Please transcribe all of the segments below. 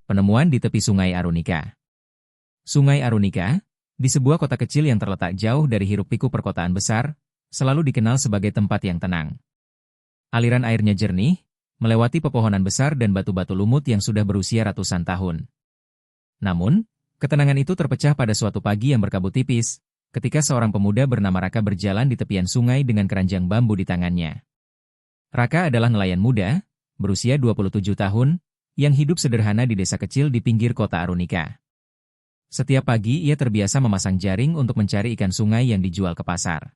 Penemuan di tepi Sungai Arunika. Sungai Arunika, di sebuah kota kecil yang terletak jauh dari hiruk-pikuk perkotaan besar, selalu dikenal sebagai tempat yang tenang. Aliran airnya jernih, melewati pepohonan besar dan batu-batu lumut yang sudah berusia ratusan tahun. Namun, ketenangan itu terpecah pada suatu pagi yang berkabut tipis, ketika seorang pemuda bernama Raka berjalan di tepian sungai dengan keranjang bambu di tangannya. Raka adalah nelayan muda, berusia 27 tahun, yang hidup sederhana di desa kecil di pinggir kota Arunika. Setiap pagi ia terbiasa memasang jaring untuk mencari ikan sungai yang dijual ke pasar.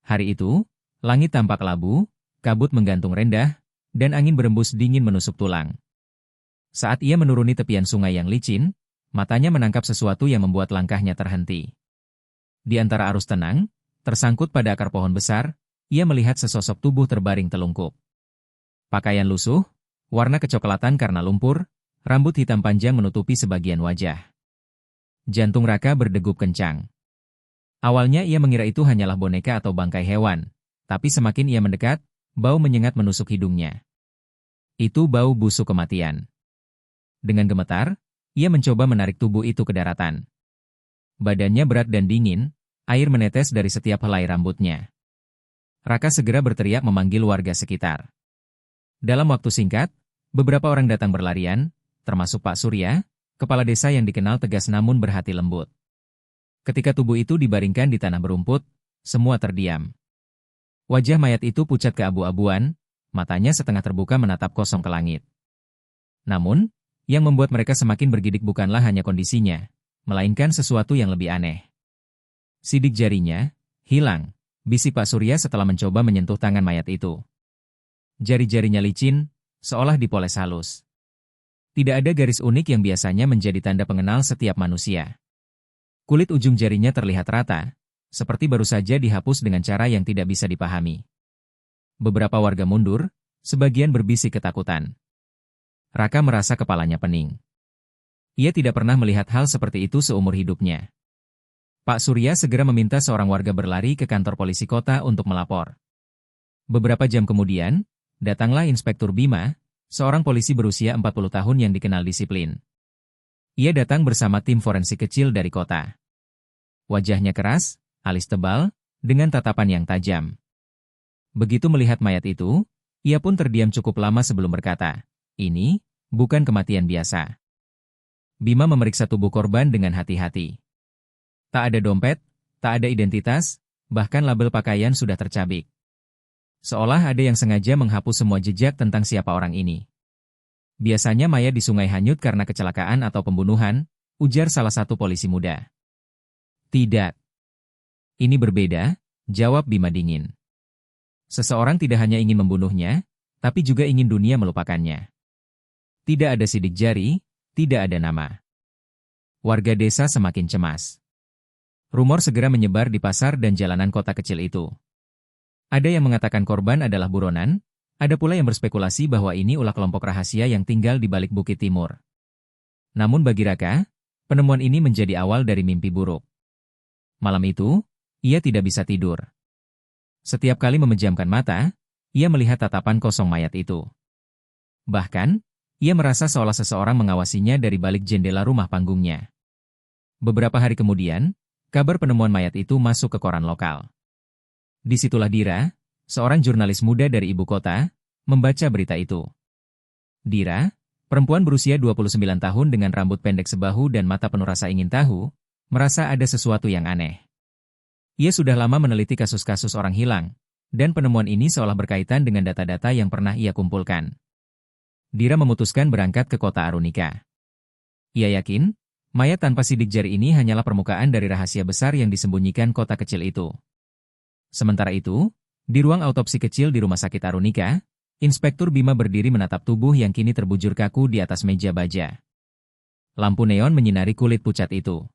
Hari itu, langit tampak labu, kabut menggantung rendah, dan angin berembus dingin menusuk tulang. Saat ia menuruni tepian sungai yang licin, matanya menangkap sesuatu yang membuat langkahnya terhenti. Di antara arus tenang, tersangkut pada akar pohon besar, ia melihat sesosok tubuh terbaring telungkup. Pakaian lusuh, warna kecoklatan karena lumpur, rambut hitam panjang menutupi sebagian wajah. Jantung Raka berdegup kencang. Awalnya ia mengira itu hanyalah boneka atau bangkai hewan, tapi semakin ia mendekat, bau menyengat menusuk hidungnya. Itu bau busuk kematian. Dengan gemetar, ia mencoba menarik tubuh itu ke daratan. Badannya berat dan dingin, air menetes dari setiap helai rambutnya. Raka segera berteriak memanggil warga sekitar. Dalam waktu singkat, beberapa orang datang berlarian, termasuk Pak Surya, kepala desa yang dikenal tegas namun berhati lembut. Ketika tubuh itu dibaringkan di tanah berumput, semua terdiam. Wajah mayat itu pucat keabu-abuan, matanya setengah terbuka menatap kosong ke langit. Namun, yang membuat mereka semakin bergidik bukanlah hanya kondisinya, melainkan sesuatu yang lebih aneh. Sidik jarinya hilang, bisik Pak Surya setelah mencoba menyentuh tangan mayat itu. Jari-jarinya licin, seolah dipoles halus. Tidak ada garis unik yang biasanya menjadi tanda pengenal setiap manusia. Kulit ujung jarinya terlihat rata, seperti baru saja dihapus dengan cara yang tidak bisa dipahami. Beberapa warga mundur, sebagian berbisik ketakutan. Raka merasa kepalanya pening. Ia tidak pernah melihat hal seperti itu seumur hidupnya. Pak Surya segera meminta seorang warga berlari ke kantor polisi kota untuk melapor. Beberapa jam kemudian, datanglah Inspektur Bima, seorang polisi berusia 40 tahun yang dikenal disiplin. Ia datang bersama tim forensik kecil dari kota. Wajahnya keras, alis tebal, dengan tatapan yang tajam. Begitu melihat mayat itu, ia pun terdiam cukup lama sebelum berkata, "Ini bukan kematian biasa." Bima memeriksa tubuh korban dengan hati-hati. Tak ada dompet, tak ada identitas, bahkan label pakaian sudah tercabik. Seolah ada yang sengaja menghapus semua jejak tentang siapa orang ini. Biasanya mayat di sungai hanyut karena kecelakaan atau pembunuhan, ujar salah satu polisi muda. Tidak. Ini berbeda, jawab Bima dingin. Seseorang tidak hanya ingin membunuhnya, tapi juga ingin dunia melupakannya. Tidak ada sidik jari, tidak ada nama. Warga desa semakin cemas. Rumor segera menyebar di pasar dan jalanan kota kecil itu. Ada yang mengatakan korban adalah buronan, ada pula yang berspekulasi bahwa ini ulah kelompok rahasia yang tinggal di balik Bukit Timur. Namun bagi Raka, penemuan ini menjadi awal dari mimpi buruk. Malam itu, ia tidak bisa tidur. Setiap kali memejamkan mata, ia melihat tatapan kosong mayat itu. Bahkan, ia merasa seolah seseorang mengawasinya dari balik jendela rumah panggungnya. Beberapa hari kemudian, kabar penemuan mayat itu masuk ke koran lokal. Disitulah Dira, seorang jurnalis muda dari ibu kota, membaca berita itu. Dira, perempuan berusia 29 tahun dengan rambut pendek sebahu dan mata penuh rasa ingin tahu, merasa ada sesuatu yang aneh. Ia sudah lama meneliti kasus-kasus orang hilang, dan penemuan ini seolah berkaitan dengan data-data yang pernah ia kumpulkan. Dira memutuskan berangkat ke kota Arunika. Ia yakin, mayat tanpa sidik jari ini hanyalah permukaan dari rahasia besar yang disembunyikan kota kecil itu. Sementara itu, di ruang autopsi kecil di Rumah Sakit Arunika, Inspektur Bima berdiri menatap tubuh yang kini terbujur kaku di atas meja baja. Lampu neon menyinari kulit pucat itu.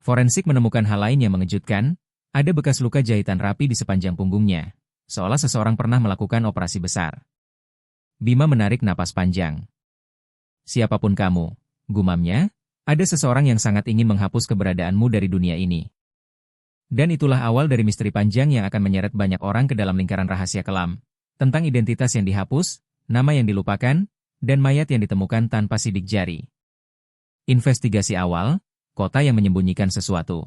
Forensik menemukan hal lain yang mengejutkan, ada bekas luka jahitan rapi di sepanjang punggungnya, seolah seseorang pernah melakukan operasi besar. Bima menarik napas panjang. Siapapun kamu, gumamnya, ada seseorang yang sangat ingin menghapus keberadaanmu dari dunia ini. Dan itulah awal dari misteri panjang yang akan menyeret banyak orang ke dalam lingkaran rahasia kelam, tentang identitas yang dihapus, nama yang dilupakan, dan mayat yang ditemukan tanpa sidik jari. Investigasi awal, kota yang menyembunyikan sesuatu.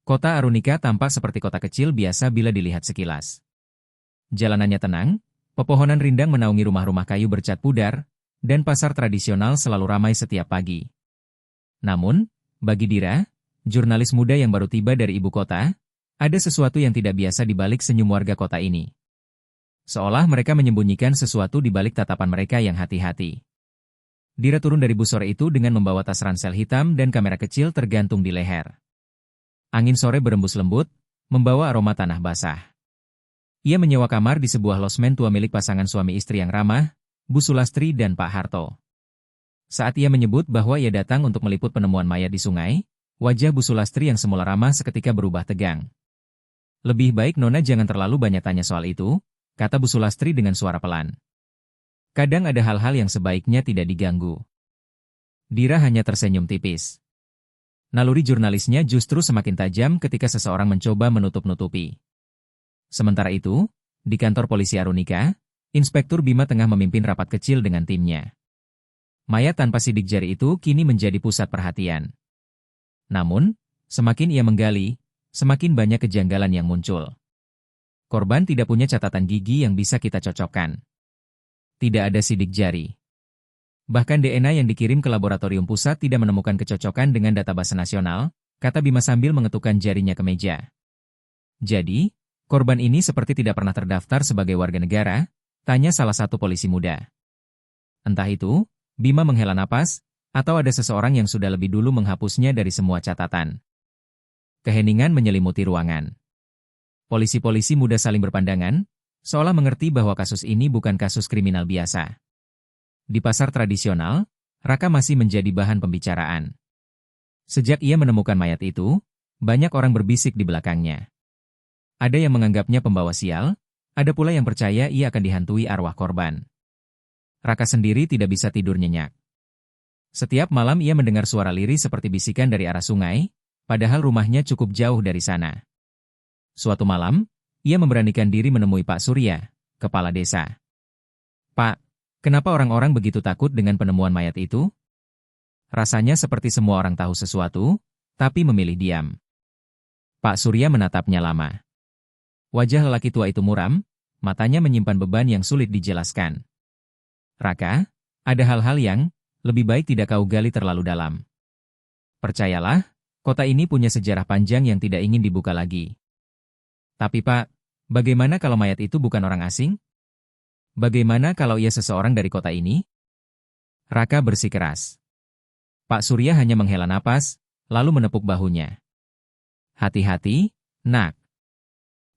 Kota Arunika tampak seperti kota kecil biasa bila dilihat sekilas. Jalanannya tenang, pepohonan rindang menaungi rumah-rumah kayu bercat pudar, dan pasar tradisional selalu ramai setiap pagi. Namun, bagi Dira, jurnalis muda yang baru tiba dari ibu kota, ada sesuatu yang tidak biasa di balik senyum warga kota ini. Seolah mereka menyembunyikan sesuatu di balik tatapan mereka yang hati-hati. Dira turun dari bus sore itu dengan membawa tas ransel hitam dan kamera kecil tergantung di leher. Angin sore berembus lembut, membawa aroma tanah basah. Ia menyewa kamar di sebuah losmen tua milik pasangan suami istri yang ramah, Bu Sulastri dan Pak Harto. Saat ia menyebut bahwa ia datang untuk meliput penemuan mayat di sungai, wajah Bu Sulastri yang semula ramah seketika berubah tegang. Lebih baik Nona jangan terlalu banyak tanya soal itu, kata Bu Sulastri dengan suara pelan. Kadang ada hal-hal yang sebaiknya tidak diganggu. Dira hanya tersenyum tipis. Naluri jurnalisnya justru semakin tajam ketika seseorang mencoba menutup-nutupi. Sementara itu, di kantor polisi Arunika, Inspektur Bima tengah memimpin rapat kecil dengan timnya. Mayat tanpa sidik jari itu kini menjadi pusat perhatian. Namun, semakin ia menggali, semakin banyak kejanggalan yang muncul. Korban tidak punya catatan gigi yang bisa kita cocokkan. Tidak ada sidik jari. Bahkan DNA yang dikirim ke laboratorium pusat tidak menemukan kecocokan dengan database nasional, kata Bima sambil mengetukkan jarinya ke meja. Jadi, korban ini seperti tidak pernah terdaftar sebagai warga negara, tanya salah satu polisi muda. Entah itu, Bima menghela napas, atau ada seseorang yang sudah lebih dulu menghapusnya dari semua catatan. Keheningan menyelimuti ruangan. Polisi-polisi muda saling berpandangan, seolah mengerti bahwa kasus ini bukan kasus kriminal biasa. Di pasar tradisional, Raka masih menjadi bahan pembicaraan. Sejak ia menemukan mayat itu, banyak orang berbisik di belakangnya. Ada yang menganggapnya pembawa sial, ada pula yang percaya ia akan dihantui arwah korban. Raka sendiri tidak bisa tidur nyenyak. Setiap malam ia mendengar suara lirih seperti bisikan dari arah sungai, padahal rumahnya cukup jauh dari sana. Suatu malam, ia memberanikan diri menemui Pak Surya, kepala desa. Pak, kenapa orang-orang begitu takut dengan penemuan mayat itu? Rasanya seperti semua orang tahu sesuatu, tapi memilih diam. Pak Surya menatapnya lama. Wajah lelaki tua itu muram, matanya menyimpan beban yang sulit dijelaskan. Raka, ada hal-hal yang lebih baik tidak kau gali terlalu dalam. Percayalah, kota ini punya sejarah panjang yang tidak ingin dibuka lagi. Tapi Pak, bagaimana kalau mayat itu bukan orang asing? Bagaimana kalau ia seseorang dari kota ini? Raka bersikeras. Pak Surya hanya menghela napas, lalu menepuk bahunya. Hati-hati, nak.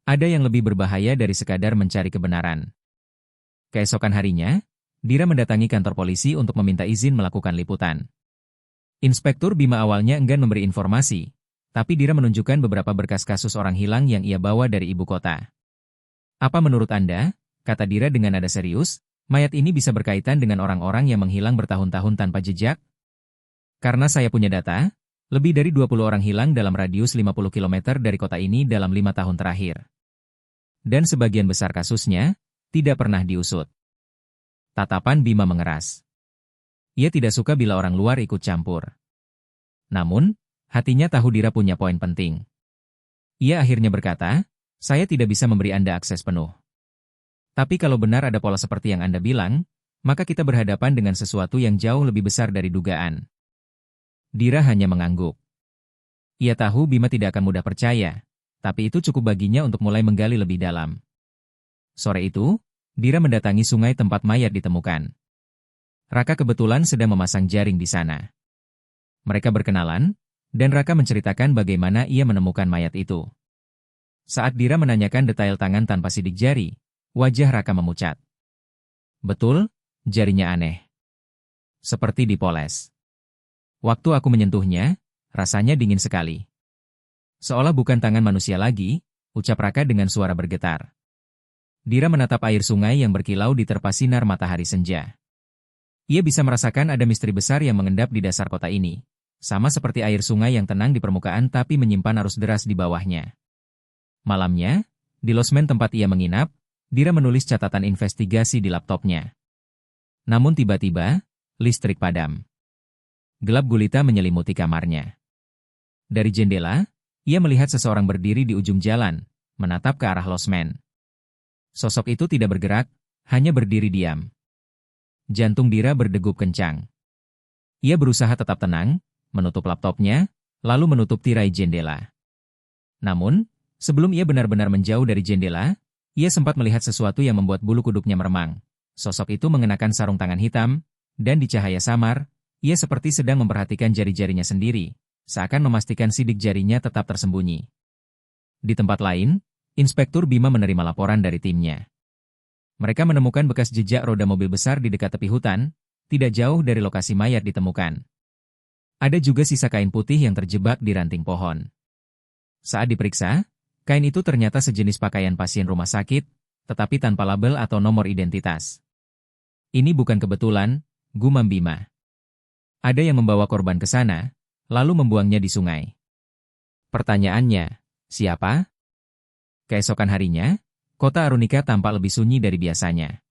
Ada yang lebih berbahaya dari sekadar mencari kebenaran. Keesokan harinya, Dira mendatangi kantor polisi untuk meminta izin melakukan liputan. Inspektur Bima awalnya enggan memberi informasi, tapi Dira menunjukkan beberapa berkas kasus orang hilang yang ia bawa dari ibu kota. Apa menurut Anda, kata Dira dengan nada serius, mayat ini bisa berkaitan dengan orang-orang yang menghilang bertahun-tahun tanpa jejak? Karena saya punya data, lebih dari 20 orang hilang dalam radius 50 km dari kota ini dalam 5 tahun terakhir. Dan sebagian besar kasusnya tidak pernah diusut. Tatapan Bima mengeras. Ia tidak suka bila orang luar ikut campur. Namun, hatinya tahu Dira punya poin penting. Ia akhirnya berkata, saya tidak bisa memberi Anda akses penuh. Tapi kalau benar ada pola seperti yang Anda bilang, maka kita berhadapan dengan sesuatu yang jauh lebih besar dari dugaan. Dira hanya mengangguk. Ia tahu Bima tidak akan mudah percaya, tapi itu cukup baginya untuk mulai menggali lebih dalam. Sore itu, Dira mendatangi sungai tempat mayat ditemukan. Raka kebetulan sedang memasang jaring di sana. Mereka berkenalan, dan Raka menceritakan bagaimana ia menemukan mayat itu. Saat Dira menanyakan detail tangan tanpa sidik jari, wajah Raka memucat. Betul, jarinya aneh. Seperti dipoles. Waktu aku menyentuhnya, rasanya dingin sekali. Seolah bukan tangan manusia lagi, ucap Raka dengan suara bergetar. Dira menatap air sungai yang berkilau diterpa sinar matahari senja. Ia bisa merasakan ada misteri besar yang mengendap di dasar kota ini, sama seperti air sungai yang tenang di permukaan tapi menyimpan arus deras di bawahnya. Malamnya, di losmen tempat ia menginap, Dira menulis catatan investigasi di laptopnya. Namun tiba-tiba, listrik padam. Gelap gulita menyelimuti kamarnya. Dari jendela, ia melihat seseorang berdiri di ujung jalan, menatap ke arah losmen. Sosok itu tidak bergerak, hanya berdiri diam. Jantung Dira berdegup kencang. Ia berusaha tetap tenang, menutup laptopnya, lalu menutup tirai jendela. Namun, sebelum ia benar-benar menjauh dari jendela, ia sempat melihat sesuatu yang membuat bulu kuduknya meremang. Sosok itu mengenakan sarung tangan hitam, dan di cahaya samar, ia seperti sedang memperhatikan jari-jarinya sendiri, seakan memastikan sidik jarinya tetap tersembunyi. Di tempat lain, Inspektur Bima menerima laporan dari timnya. Mereka menemukan bekas jejak roda mobil besar di dekat tepi hutan, tidak jauh dari lokasi mayat ditemukan. Ada juga sisa kain putih yang terjebak di ranting pohon. Saat diperiksa, kain itu ternyata sejenis pakaian pasien rumah sakit, tetapi tanpa label atau nomor identitas. Ini bukan kebetulan, gumam Bima. Ada yang membawa korban ke sana, lalu membuangnya di sungai. Pertanyaannya, siapa? Keesokan harinya, kota Arunika tampak lebih sunyi dari biasanya.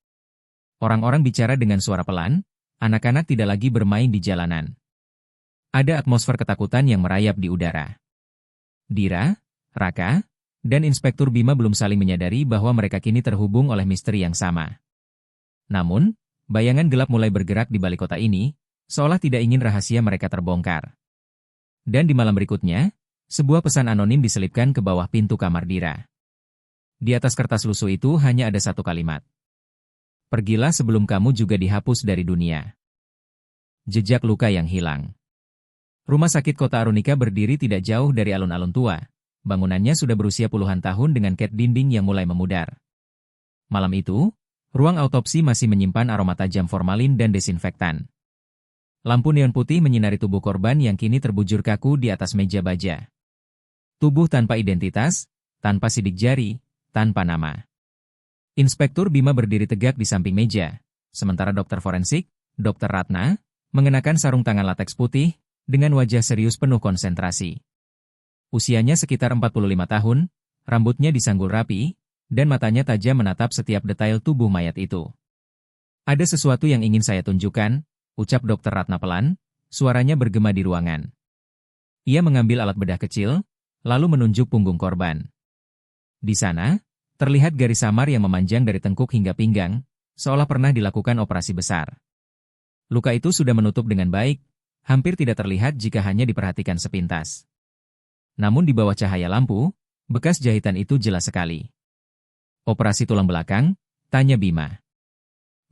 Orang-orang bicara dengan suara pelan, anak-anak tidak lagi bermain di jalanan. Ada atmosfer ketakutan yang merayap di udara. Dira, Raka, dan Inspektur Bima belum saling menyadari bahwa mereka kini terhubung oleh misteri yang sama. Namun, bayangan gelap mulai bergerak di balik kota ini, seolah tidak ingin rahasia mereka terbongkar. Dan di malam berikutnya, sebuah pesan anonim diselipkan ke bawah pintu kamar Dira. Di atas kertas lusuh itu hanya ada satu kalimat. Pergilah sebelum kamu juga dihapus dari dunia. Jejak luka yang hilang. Rumah sakit kota Arunika berdiri tidak jauh dari alun-alun tua. Bangunannya sudah berusia puluhan tahun dengan cat dinding yang mulai memudar. Malam itu, ruang autopsi masih menyimpan aroma tajam formalin dan desinfektan. Lampu neon putih menyinari tubuh korban yang kini terbujur kaku di atas meja baja. Tubuh tanpa identitas, tanpa sidik jari, tanpa nama. Inspektur Bima berdiri tegak di samping meja, sementara dokter forensik, Dr. Ratna, mengenakan sarung tangan lateks putih, dengan wajah serius penuh konsentrasi. Usianya sekitar 45 tahun, rambutnya disanggul rapi, dan matanya tajam menatap setiap detail tubuh mayat itu. Ada sesuatu yang ingin saya tunjukkan, ucap Dr. Ratna pelan, suaranya bergema di ruangan. Ia mengambil alat bedah kecil, lalu menunjuk punggung korban. Di sana, terlihat garis samar yang memanjang dari tengkuk hingga pinggang, seolah pernah dilakukan operasi besar. Luka itu sudah menutup dengan baik, hampir tidak terlihat jika hanya diperhatikan sepintas. Namun di bawah cahaya lampu, bekas jahitan itu jelas sekali. Operasi tulang belakang? Tanya Bima.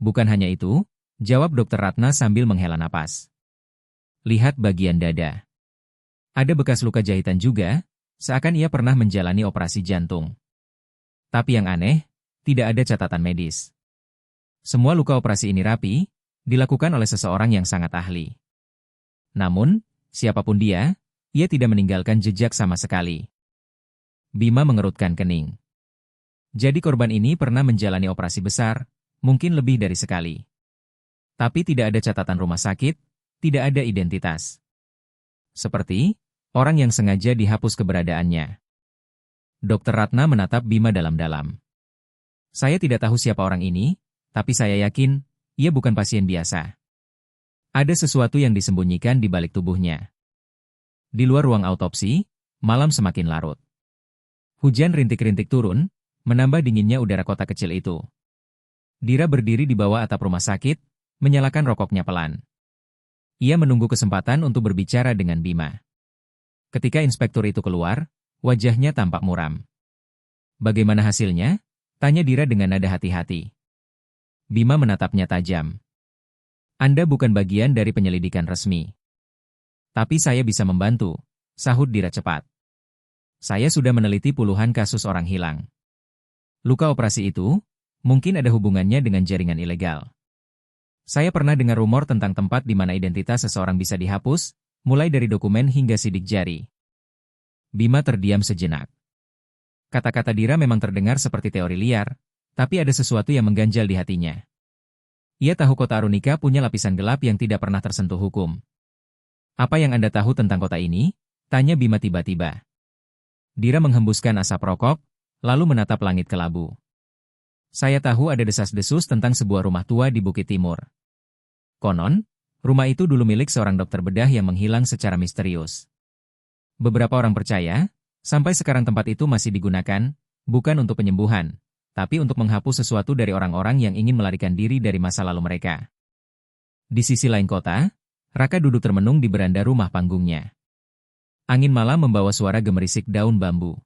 Bukan hanya itu, jawab Dr. Ratna sambil menghela napas. Lihat bagian dada. Ada bekas luka jahitan juga, seakan ia pernah menjalani operasi jantung. Tapi yang aneh, tidak ada catatan medis. Semua luka operasi ini rapi, dilakukan oleh seseorang yang sangat ahli. Namun, siapapun dia, ia tidak meninggalkan jejak sama sekali. Bima mengerutkan kening. Jadi korban ini pernah menjalani operasi besar, mungkin lebih dari sekali. Tapi tidak ada catatan rumah sakit, tidak ada identitas. Seperti orang yang sengaja dihapus keberadaannya. Dr. Ratna menatap Bima dalam-dalam. Saya tidak tahu siapa orang ini, tapi saya yakin, ia bukan pasien biasa. Ada sesuatu yang disembunyikan di balik tubuhnya. Di luar ruang autopsi, malam semakin larut. Hujan rintik-rintik turun, menambah dinginnya udara kota kecil itu. Dira berdiri di bawah atap rumah sakit, menyalakan rokoknya pelan. Ia menunggu kesempatan untuk berbicara dengan Bima. Ketika inspektur itu keluar, wajahnya tampak muram. Bagaimana hasilnya? Tanya Dira dengan nada hati-hati. Bima menatapnya tajam. Anda bukan bagian dari penyelidikan resmi. Tapi saya bisa membantu, sahut Dira cepat. Saya sudah meneliti puluhan kasus orang hilang. Luka operasi itu, mungkin ada hubungannya dengan jaringan ilegal. Saya pernah dengar rumor tentang tempat di mana identitas seseorang bisa dihapus, mulai dari dokumen hingga sidik jari. Bima terdiam sejenak. Kata-kata Dira memang terdengar seperti teori liar, tapi ada sesuatu yang mengganjal di hatinya. Ia tahu kota Arunika punya lapisan gelap yang tidak pernah tersentuh hukum. Apa yang Anda tahu tentang kota ini? Tanya Bima tiba-tiba. Dira menghembuskan asap rokok, lalu menatap langit kelabu. Saya tahu ada desas-desus tentang sebuah rumah tua di Bukit Timur. Konon, rumah itu dulu milik seorang dokter bedah yang menghilang secara misterius. Beberapa orang percaya, sampai sekarang tempat itu masih digunakan, bukan untuk penyembuhan, tapi untuk menghapus sesuatu dari orang-orang yang ingin melarikan diri dari masa lalu mereka. Di sisi lain kota, Raka duduk termenung di beranda rumah panggungnya. Angin malam membawa suara gemerisik daun bambu.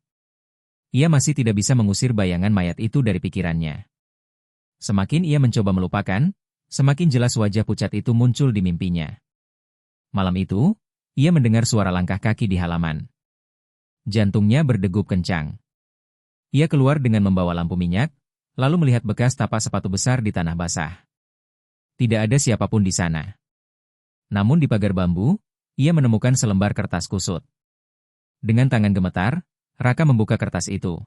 Ia masih tidak bisa mengusir bayangan mayat itu dari pikirannya. Semakin ia mencoba melupakan, semakin jelas wajah pucat itu muncul di mimpinya. Malam itu, ia mendengar suara langkah kaki di halaman. Jantungnya berdegup kencang. Ia keluar dengan membawa lampu minyak, lalu melihat bekas tapak sepatu besar di tanah basah. Tidak ada siapapun di sana. Namun di pagar bambu, ia menemukan selembar kertas kusut. Dengan tangan gemetar, Raka membuka kertas itu.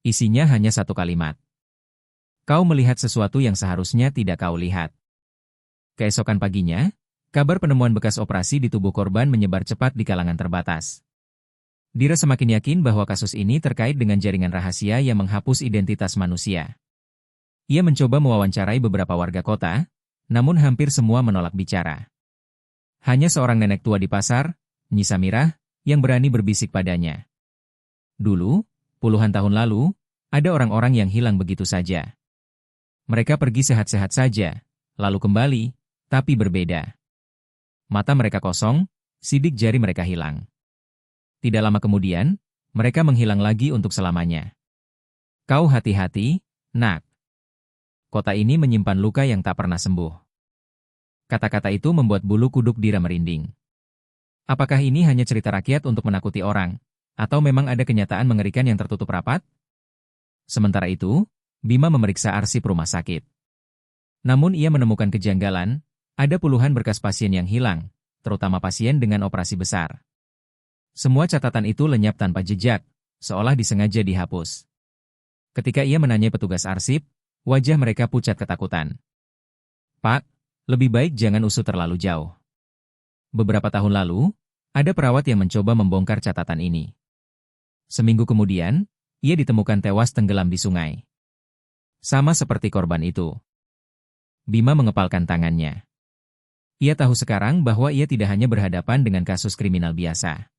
Isinya hanya satu kalimat. Kau melihat sesuatu yang seharusnya tidak kau lihat. Keesokan paginya, kabar penemuan bekas operasi di tubuh korban menyebar cepat di kalangan terbatas. Dira semakin yakin bahwa kasus ini terkait dengan jaringan rahasia yang menghapus identitas manusia. Ia mencoba mewawancarai beberapa warga kota, namun hampir semua menolak bicara. Hanya seorang nenek tua di pasar, Nyi Samirah, yang berani berbisik padanya. Dulu, puluhan tahun lalu, ada orang-orang yang hilang begitu saja. Mereka pergi sehat-sehat saja, lalu kembali, tapi berbeda. Mata mereka kosong, sidik jari mereka hilang. Tidak lama kemudian, mereka menghilang lagi untuk selamanya. Kau hati-hati, nak. Kota ini menyimpan luka yang tak pernah sembuh. Kata-kata itu membuat bulu kuduk Dira merinding. Apakah ini hanya cerita rakyat untuk menakuti orang, atau memang ada kenyataan mengerikan yang tertutup rapat? Sementara itu, Bima memeriksa arsip rumah sakit. Namun ia menemukan kejanggalan, ada puluhan berkas pasien yang hilang, terutama pasien dengan operasi besar. Semua catatan itu lenyap tanpa jejak, seolah disengaja dihapus. Ketika ia menanyai petugas arsip, wajah mereka pucat ketakutan. Pak, lebih baik jangan usut terlalu jauh. Beberapa tahun lalu, ada perawat yang mencoba membongkar catatan ini. Seminggu kemudian, ia ditemukan tewas tenggelam di sungai. Sama seperti korban itu. Bima mengepalkan tangannya. Ia tahu sekarang bahwa ia tidak hanya berhadapan dengan kasus kriminal biasa.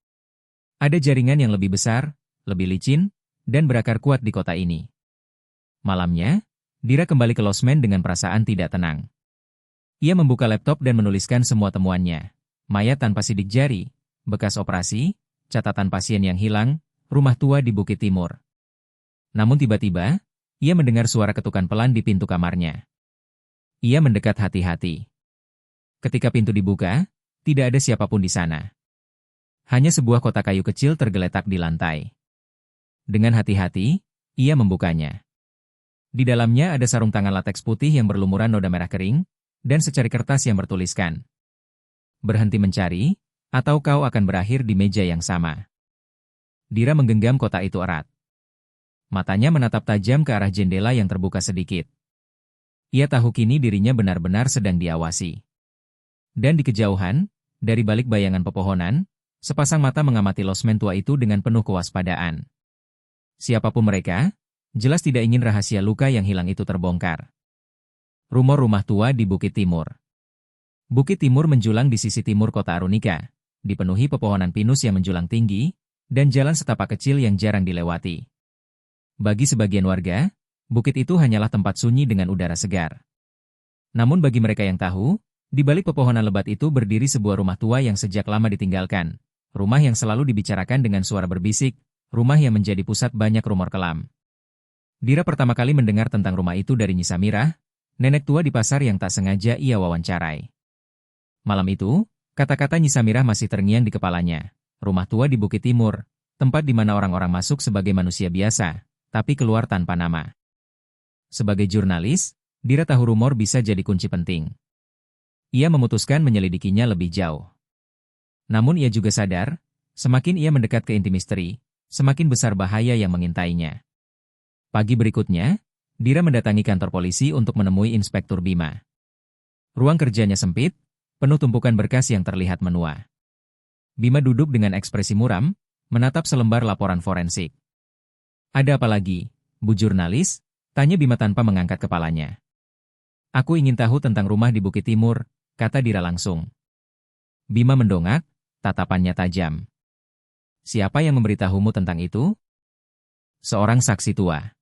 Ada jaringan yang lebih besar, lebih licin, dan berakar kuat di kota ini. Malamnya, Dira kembali ke losmen dengan perasaan tidak tenang. Ia membuka laptop dan menuliskan semua temuannya. Mayat tanpa sidik jari, bekas operasi, catatan pasien yang hilang, rumah tua di Bukit Timur. Namun tiba-tiba, ia mendengar suara ketukan pelan di pintu kamarnya. Ia mendekat hati-hati. Ketika pintu dibuka, tidak ada siapapun di sana. Hanya sebuah kotak kayu kecil tergeletak di lantai. Dengan hati-hati, ia membukanya. Di dalamnya ada sarung tangan lateks putih yang berlumuran noda merah kering, dan secari kertas yang bertuliskan. Berhenti mencari, atau kau akan berakhir di meja yang sama. Dira menggenggam kotak itu erat. Matanya menatap tajam ke arah jendela yang terbuka sedikit. Ia tahu kini dirinya benar-benar sedang diawasi. Dan di kejauhan, dari balik bayangan pepohonan, sepasang mata mengamati losmen tua itu dengan penuh kewaspadaan. Siapapun mereka, jelas tidak ingin rahasia luka yang hilang itu terbongkar. Rumor rumah tua di Bukit Timur. Bukit Timur menjulang di sisi timur kota Arunika, dipenuhi pepohonan pinus yang menjulang tinggi, dan jalan setapak kecil yang jarang dilewati. Bagi sebagian warga, bukit itu hanyalah tempat sunyi dengan udara segar. Namun bagi mereka yang tahu, di balik pepohonan lebat itu berdiri sebuah rumah tua yang sejak lama ditinggalkan, rumah yang selalu dibicarakan dengan suara berbisik, rumah yang menjadi pusat banyak rumor kelam. Dira pertama kali mendengar tentang rumah itu dari Nyi Samirah, nenek tua di pasar yang tak sengaja ia wawancarai. Malam itu, kata-kata Nyi Samirah masih terngiang di kepalanya. Rumah tua di Bukit Timur, tempat di mana orang-orang masuk sebagai manusia biasa, tapi keluar tanpa nama. Sebagai jurnalis, Dira tahu rumor bisa jadi kunci penting. Ia memutuskan menyelidikinya lebih jauh. Namun ia juga sadar, semakin ia mendekat ke inti misteri, semakin besar bahaya yang mengintainya. Pagi berikutnya, Dira mendatangi kantor polisi untuk menemui Inspektur Bima. Ruang kerjanya sempit, penuh tumpukan berkas yang terlihat menua. Bima duduk dengan ekspresi muram, menatap selembar laporan forensik. Ada apa lagi, Bu Jurnalis? Tanya Bima tanpa mengangkat kepalanya. Aku ingin tahu tentang rumah di Bukit Timur, kata Dira langsung. Bima mendongak, tatapannya tajam. Siapa yang memberitahumu tentang itu? Seorang saksi tua.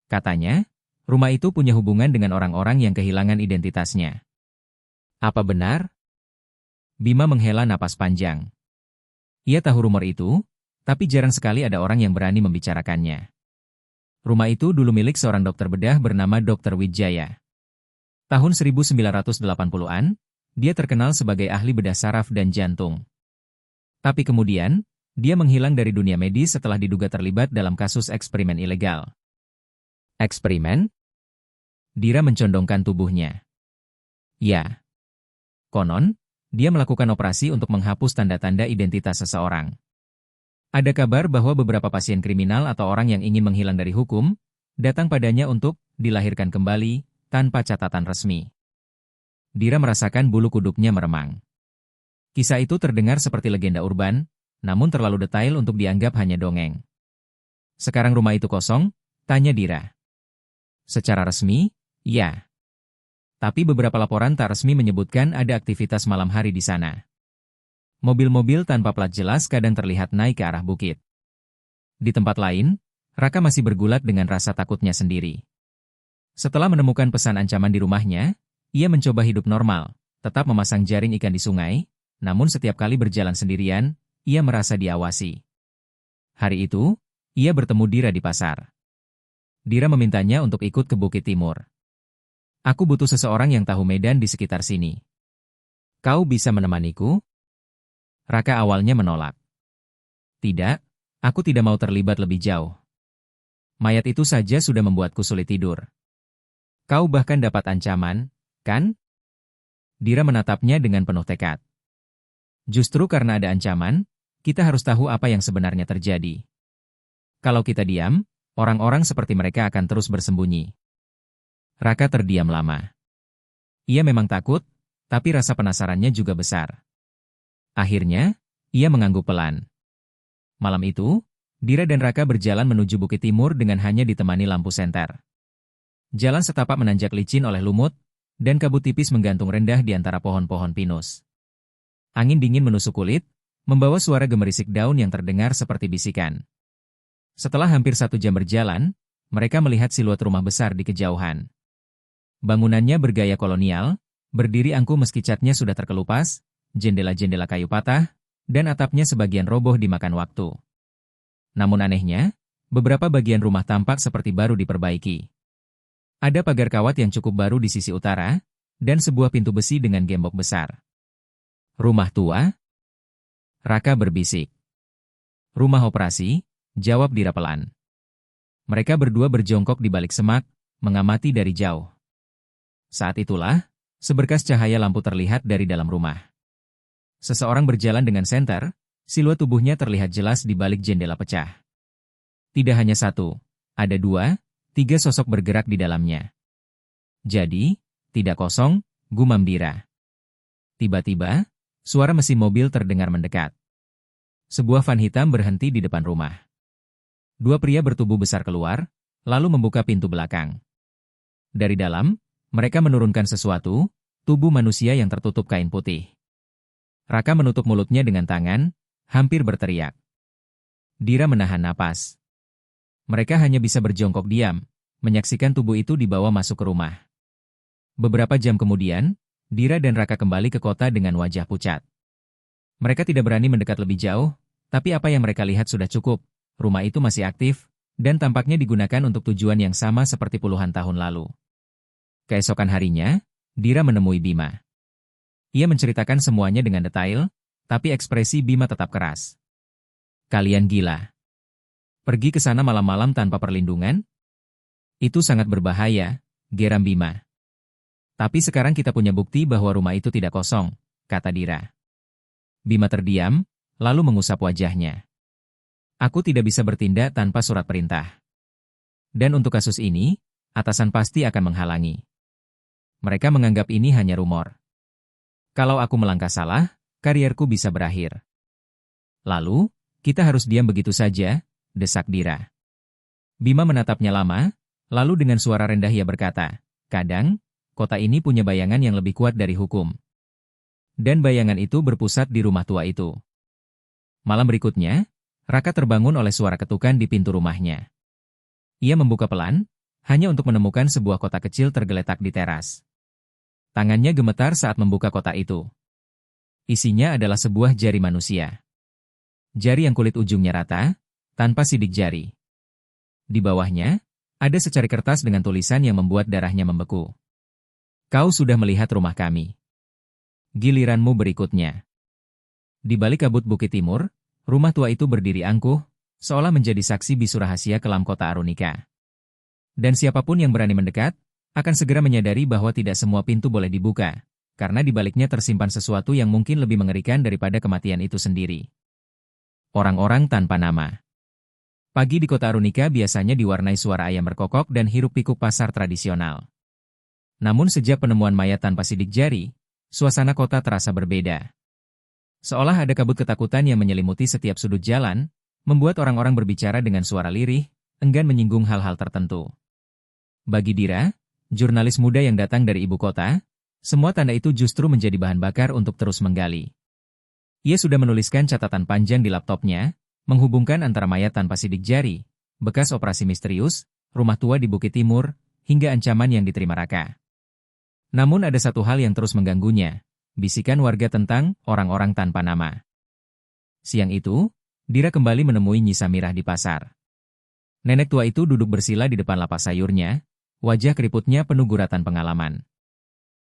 Katanya, rumah itu punya hubungan dengan orang-orang yang kehilangan identitasnya. Apa benar? Bima menghela napas panjang. Ia tahu rumor itu, tapi jarang sekali ada orang yang berani membicarakannya. Rumah itu dulu milik seorang dokter bedah bernama Dr. Wijaya. Tahun 1980-an, dia terkenal sebagai ahli bedah saraf dan jantung. Tapi kemudian, dia menghilang dari dunia medis setelah diduga terlibat dalam kasus eksperimen ilegal. Eksperimen? Dira mencondongkan tubuhnya. Ya. Konon, dia melakukan operasi untuk menghapus tanda-tanda identitas seseorang. Ada kabar bahwa beberapa pasien kriminal atau orang yang ingin menghilang dari hukum, datang padanya untuk dilahirkan kembali, tanpa catatan resmi. Dira merasakan bulu kuduknya meremang. Kisah itu terdengar seperti legenda urban, namun terlalu detail untuk dianggap hanya dongeng. Sekarang rumah itu kosong? Tanya Dira. Secara resmi, ya. Tapi beberapa laporan tak resmi menyebutkan ada aktivitas malam hari di sana. Mobil-mobil tanpa plat jelas kadang terlihat naik ke arah bukit. Di tempat lain, Raka masih bergulat dengan rasa takutnya sendiri. Setelah menemukan pesan ancaman di rumahnya, ia mencoba hidup normal, tetap memasang jaring ikan di sungai, namun setiap kali berjalan sendirian, ia merasa diawasi. Hari itu, ia bertemu Dira di pasar. Dira memintanya untuk ikut ke Bukit Timur. Aku butuh seseorang yang tahu medan di sekitar sini. Kau bisa menemaniku? Raka awalnya menolak. Tidak, aku tidak mau terlibat lebih jauh. Mayat itu saja sudah membuatku sulit tidur. Kau bahkan dapat ancaman, kan? Dira menatapnya dengan penuh tekad. Justru karena ada ancaman, kita harus tahu apa yang sebenarnya terjadi. Kalau kita diam, orang-orang seperti mereka akan terus bersembunyi. Raka terdiam lama. Ia memang takut, tapi rasa penasarannya juga besar. Akhirnya, ia mengangguk pelan. Malam itu, Dira dan Raka berjalan menuju Bukit Timur dengan hanya ditemani lampu senter. Jalan setapak menanjak licin oleh lumut, dan kabut tipis menggantung rendah di antara pohon-pohon pinus. Angin dingin menusuk kulit, membawa suara gemerisik daun yang terdengar seperti bisikan. Setelah hampir 1 jam berjalan, mereka melihat siluet rumah besar di kejauhan. Bangunannya bergaya kolonial, berdiri angkuh meski catnya sudah terkelupas, jendela-jendela kayu patah, dan atapnya sebagian roboh dimakan waktu. Namun anehnya, beberapa bagian rumah tampak seperti baru diperbaiki. Ada pagar kawat yang cukup baru di sisi utara, dan sebuah pintu besi dengan gembok besar. Rumah tua? Raka berbisik. Rumah operasi, jawab Dira pelan. Mereka berdua berjongkok di balik semak, mengamati dari jauh. Saat itulah, seberkas cahaya lampu terlihat dari dalam rumah. Seseorang berjalan dengan senter, siluet tubuhnya terlihat jelas di balik jendela pecah. Tidak hanya satu, ada 2, 3 sosok bergerak di dalamnya. Jadi, tidak kosong, gumam Dira. Tiba-tiba, suara mesin mobil terdengar mendekat. Sebuah van hitam berhenti di depan rumah. 2 pria bertubuh besar keluar, lalu membuka pintu belakang. Dari dalam, mereka menurunkan sesuatu, tubuh manusia yang tertutup kain putih. Raka menutup mulutnya dengan tangan, hampir berteriak. Dira menahan napas. Mereka hanya bisa berjongkok diam, menyaksikan tubuh itu dibawa masuk ke rumah. Beberapa jam kemudian, Dira dan Raka kembali ke kota dengan wajah pucat. Mereka tidak berani mendekat lebih jauh, tapi apa yang mereka lihat sudah cukup. Rumah itu masih aktif, dan tampaknya digunakan untuk tujuan yang sama seperti puluhan tahun lalu. Keesokan harinya, Dira menemui Bima. Ia menceritakan semuanya dengan detail, tapi ekspresi Bima tetap keras. Kalian gila. Pergi ke sana malam-malam tanpa perlindungan? Itu sangat berbahaya, geram Bima. Tapi sekarang kita punya bukti bahwa rumah itu tidak kosong, kata Dira. Bima terdiam, lalu mengusap wajahnya. Aku tidak bisa bertindak tanpa surat perintah. Dan untuk kasus ini, atasan pasti akan menghalangi. Mereka menganggap ini hanya rumor. Kalau aku melangkah salah, karierku bisa berakhir. Lalu, kita harus diam begitu saja, desak Dira. Bima menatapnya lama, lalu dengan suara rendah ia berkata, kadang, kota ini punya bayangan yang lebih kuat dari hukum. Dan bayangan itu berpusat di rumah tua itu. Malam berikutnya, Raka terbangun oleh suara ketukan di pintu rumahnya. Ia membuka pelan, hanya untuk menemukan sebuah kotak kecil tergeletak di teras. Tangannya gemetar saat membuka kotak itu. Isinya adalah sebuah jari manusia. Jari yang kulit ujungnya rata, tanpa sidik jari. Di bawahnya, ada secari kertas dengan tulisan yang membuat darahnya membeku. Kau sudah melihat rumah kami. Giliranmu berikutnya. Di balik kabut Bukit Timur, rumah tua itu berdiri angkuh, seolah menjadi saksi bisu rahasia kelam kota Arunika. Dan siapapun yang berani mendekat, akan segera menyadari bahwa tidak semua pintu boleh dibuka, karena di baliknya tersimpan sesuatu yang mungkin lebih mengerikan daripada kematian itu sendiri. Orang-orang tanpa nama. Pagi di kota Arunika biasanya diwarnai suara ayam berkokok dan hiruk-pikuk pasar tradisional. Namun sejak penemuan mayat tanpa sidik jari, suasana kota terasa berbeda. Seolah ada kabut ketakutan yang menyelimuti setiap sudut jalan, membuat orang-orang berbicara dengan suara lirih, enggan menyinggung hal-hal tertentu. Bagi Dira, jurnalis muda yang datang dari ibu kota, semua tanda itu justru menjadi bahan bakar untuk terus menggali. Ia sudah menuliskan catatan panjang di laptopnya, menghubungkan antara mayat tanpa sidik jari, bekas operasi misterius, rumah tua di Bukit Timur, hingga ancaman yang diterima Raka. Namun ada satu hal yang terus mengganggunya, bisikan warga tentang orang-orang tanpa nama. Siang itu, Dira kembali menemui Nyi Samirah di pasar. Nenek tua itu duduk bersila di depan lapak sayurnya, wajah keriputnya penuh guratan pengalaman.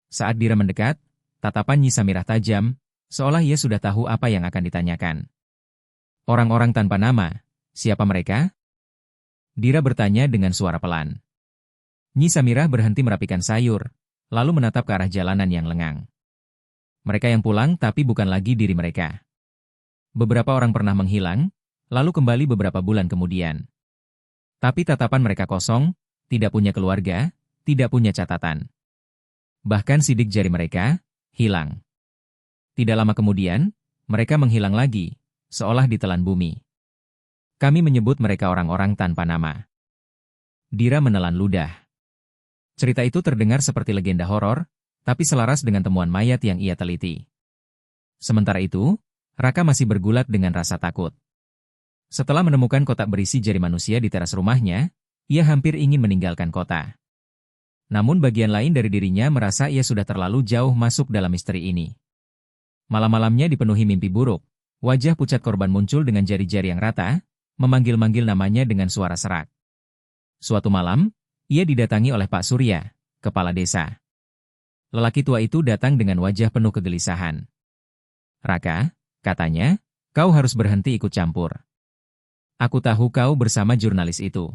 Saat Dira mendekat, tatapan Nyi Samirah tajam, seolah ia sudah tahu apa yang akan ditanyakan. Orang-orang tanpa nama, siapa mereka? Dira bertanya dengan suara pelan. Nyi Samirah berhenti merapikan sayur, lalu menatap ke arah jalanan yang lengang. Mereka yang pulang tapi bukan lagi diri mereka. Beberapa orang pernah menghilang, lalu kembali beberapa bulan kemudian. Tapi tatapan mereka kosong, tidak punya keluarga, tidak punya catatan. Bahkan sidik jari mereka hilang. Tidak lama kemudian, mereka menghilang lagi, seolah ditelan bumi. Kami menyebut mereka orang-orang tanpa nama. Dira menelan ludah. Cerita itu terdengar seperti legenda horor, tapi selaras dengan temuan mayat yang ia teliti. Sementara itu, Raka masih bergulat dengan rasa takut. Setelah menemukan kotak berisi jari manusia di teras rumahnya, ia hampir ingin meninggalkan kota. Namun bagian lain dari dirinya merasa ia sudah terlalu jauh masuk dalam misteri ini. Malam-malamnya dipenuhi mimpi buruk, wajah pucat korban muncul dengan jari-jari yang rata, memanggil-manggil namanya dengan suara serak. Suatu malam, ia didatangi oleh Pak Surya, kepala desa. Lelaki tua itu datang dengan wajah penuh kegelisahan. Raka, katanya, kau harus berhenti ikut campur. Aku tahu kau bersama jurnalis itu.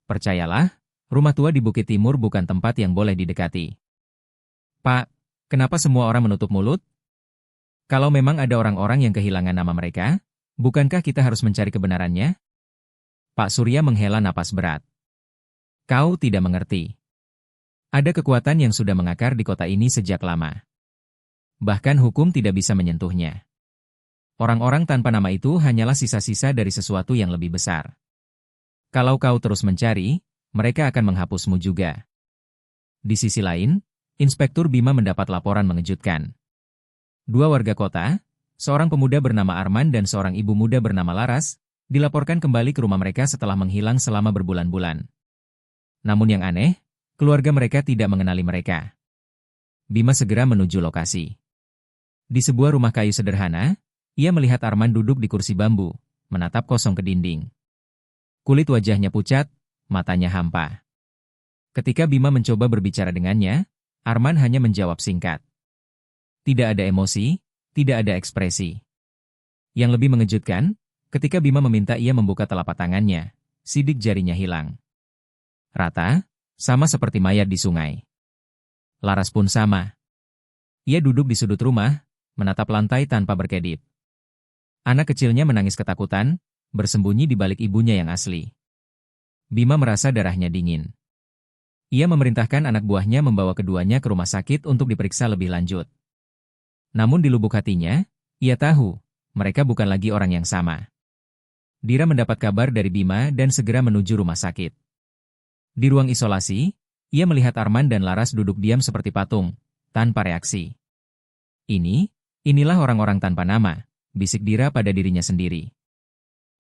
Percayalah, rumah tua di Bukit Timur bukan tempat yang boleh didekati. Pak, kenapa semua orang menutup mulut? Kalau memang ada orang-orang yang kehilangan nama mereka, bukankah kita harus mencari kebenarannya? Pak Surya menghela napas berat. Kau tidak mengerti. Ada kekuatan yang sudah mengakar di kota ini sejak lama. Bahkan hukum tidak bisa menyentuhnya. Orang-orang tanpa nama itu hanyalah sisa-sisa dari sesuatu yang lebih besar. Kalau kau terus mencari, mereka akan menghapusmu juga. Di sisi lain, Inspektur Bima mendapat laporan mengejutkan. Dua warga kota, seorang pemuda bernama Arman dan seorang ibu muda bernama Laras, dilaporkan kembali ke rumah mereka setelah menghilang selama berbulan-bulan. Namun yang aneh, keluarga mereka tidak mengenali mereka. Bima segera menuju lokasi. Di sebuah rumah kayu sederhana, ia melihat Arman duduk di kursi bambu, menatap kosong ke dinding. Kulit wajahnya pucat, matanya hampa. Ketika Bima mencoba berbicara dengannya, Arman hanya menjawab singkat. Tidak ada emosi, tidak ada ekspresi. Yang lebih mengejutkan, ketika Bima meminta ia membuka telapak tangannya, sidik jarinya hilang. Rata, sama seperti mayat di sungai. Laras pun sama. Ia duduk di sudut rumah, menatap lantai tanpa berkedip. Anak kecilnya menangis ketakutan, bersembunyi di balik ibunya yang asli. Bima merasa darahnya dingin. Ia memerintahkan anak buahnya membawa keduanya ke rumah sakit untuk diperiksa lebih lanjut. Namun di lubuk hatinya, ia tahu, mereka bukan lagi orang yang sama. Dira mendapat kabar dari Bima dan segera menuju rumah sakit. Di ruang isolasi, Ia melihat Arman dan Laras duduk diam seperti patung, tanpa reaksi. Inilah orang-orang tanpa nama, bisik Dira pada dirinya sendiri.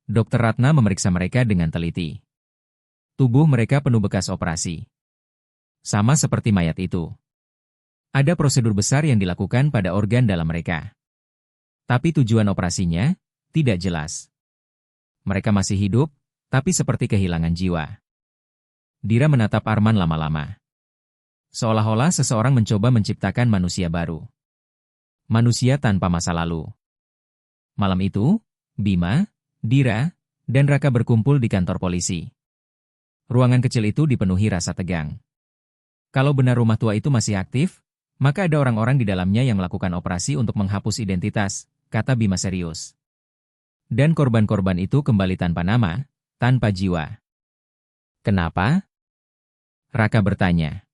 Dokter Ratna memeriksa mereka dengan teliti. Tubuh mereka penuh bekas operasi. Sama seperti mayat itu. Ada prosedur besar yang dilakukan pada organ dalam mereka. Tapi tujuan operasinya tidak jelas. Mereka masih hidup, tapi seperti kehilangan jiwa. Dira menatap Arman lama-lama. Seolah-olah seseorang mencoba menciptakan manusia baru. Manusia tanpa masa lalu. Malam itu, Bima, Dira, dan Raka berkumpul di kantor polisi. Ruangan kecil itu dipenuhi rasa tegang. Kalau benar rumah tua itu masih aktif, maka ada orang-orang di dalamnya yang melakukan operasi untuk menghapus identitas, kata Bima serius. Dan korban-korban itu kembali tanpa nama, tanpa jiwa. Kenapa? Raka bertanya.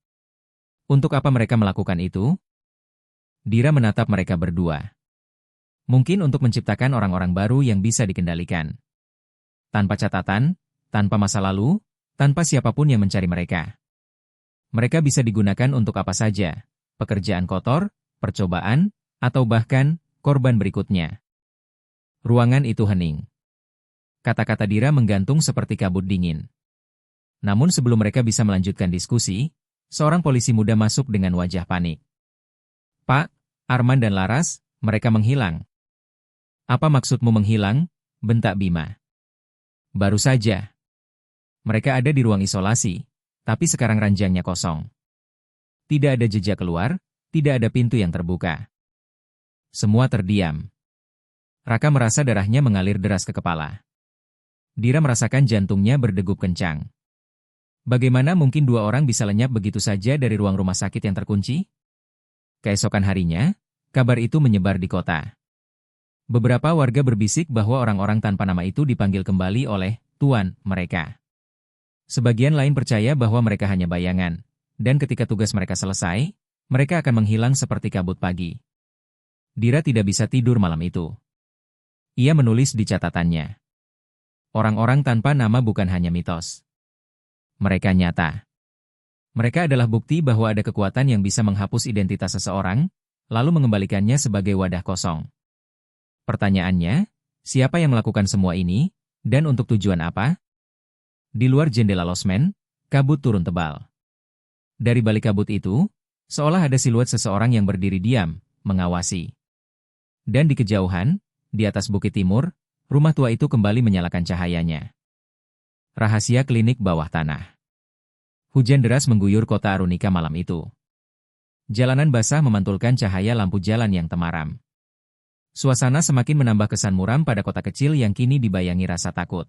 Untuk apa mereka melakukan itu? Dira menatap mereka berdua. Mungkin untuk menciptakan orang-orang baru yang bisa dikendalikan. Tanpa catatan, tanpa masa lalu, tanpa siapapun yang mencari mereka. Mereka bisa digunakan untuk apa saja, pekerjaan kotor, percobaan, atau bahkan korban berikutnya. Ruangan itu hening. Kata-kata Dira menggantung seperti kabut dingin. Namun sebelum mereka bisa melanjutkan diskusi, seorang polisi muda masuk dengan wajah panik. Pak, Arman dan Laras, mereka menghilang. Apa maksudmu menghilang? Bentak Bima. Baru saja. Mereka ada di ruang isolasi, tapi sekarang ranjangnya kosong. Tidak ada jejak keluar, tidak ada pintu yang terbuka. Semua terdiam. Raka merasa darahnya mengalir deras ke kepala. Dira merasakan jantungnya berdegup kencang. Bagaimana mungkin dua orang bisa lenyap begitu saja dari ruang rumah sakit yang terkunci? Keesokan harinya, kabar itu menyebar di kota. Beberapa warga berbisik bahwa orang-orang tanpa nama itu dipanggil kembali oleh tuan mereka. Sebagian lain percaya bahwa mereka hanya bayangan, dan ketika tugas mereka selesai, mereka akan menghilang seperti kabut pagi. Dira tidak bisa tidur malam itu. Ia menulis di catatannya. Orang-orang tanpa nama bukan hanya mitos. Mereka nyata. Mereka adalah bukti bahwa ada kekuatan yang bisa menghapus identitas seseorang, lalu mengembalikannya sebagai wadah kosong. Pertanyaannya, siapa yang melakukan semua ini, dan untuk tujuan apa? Di luar jendela losmen, kabut turun tebal. Dari balik kabut itu, seolah ada siluet seseorang yang berdiri diam, mengawasi. Dan di kejauhan, di atas bukit timur, rumah tua itu kembali menyalakan cahayanya. Rahasia klinik bawah tanah. Hujan deras mengguyur kota Arunika malam itu. Jalanan basah memantulkan cahaya lampu jalan yang temaram. Suasana semakin menambah kesan muram pada kota kecil yang kini dibayangi rasa takut.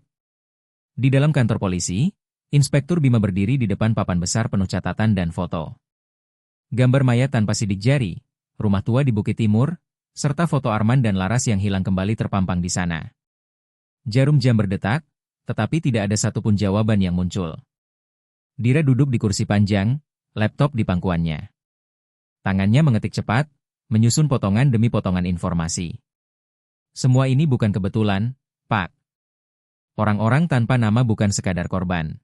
Di dalam kantor polisi, Inspektur Bima berdiri di depan papan besar penuh catatan dan foto. Gambar mayat tanpa sidik jari, rumah tua di Bukit Timur, serta foto Arman dan Laras yang hilang kembali terpampang di sana. Jarum jam berdetak, tetapi tidak ada satupun jawaban yang muncul. Dira duduk di kursi panjang, laptop di pangkuannya. Tangannya mengetik cepat, menyusun potongan demi potongan informasi. Semua ini bukan kebetulan, Pak. Orang-orang tanpa nama bukan sekadar korban.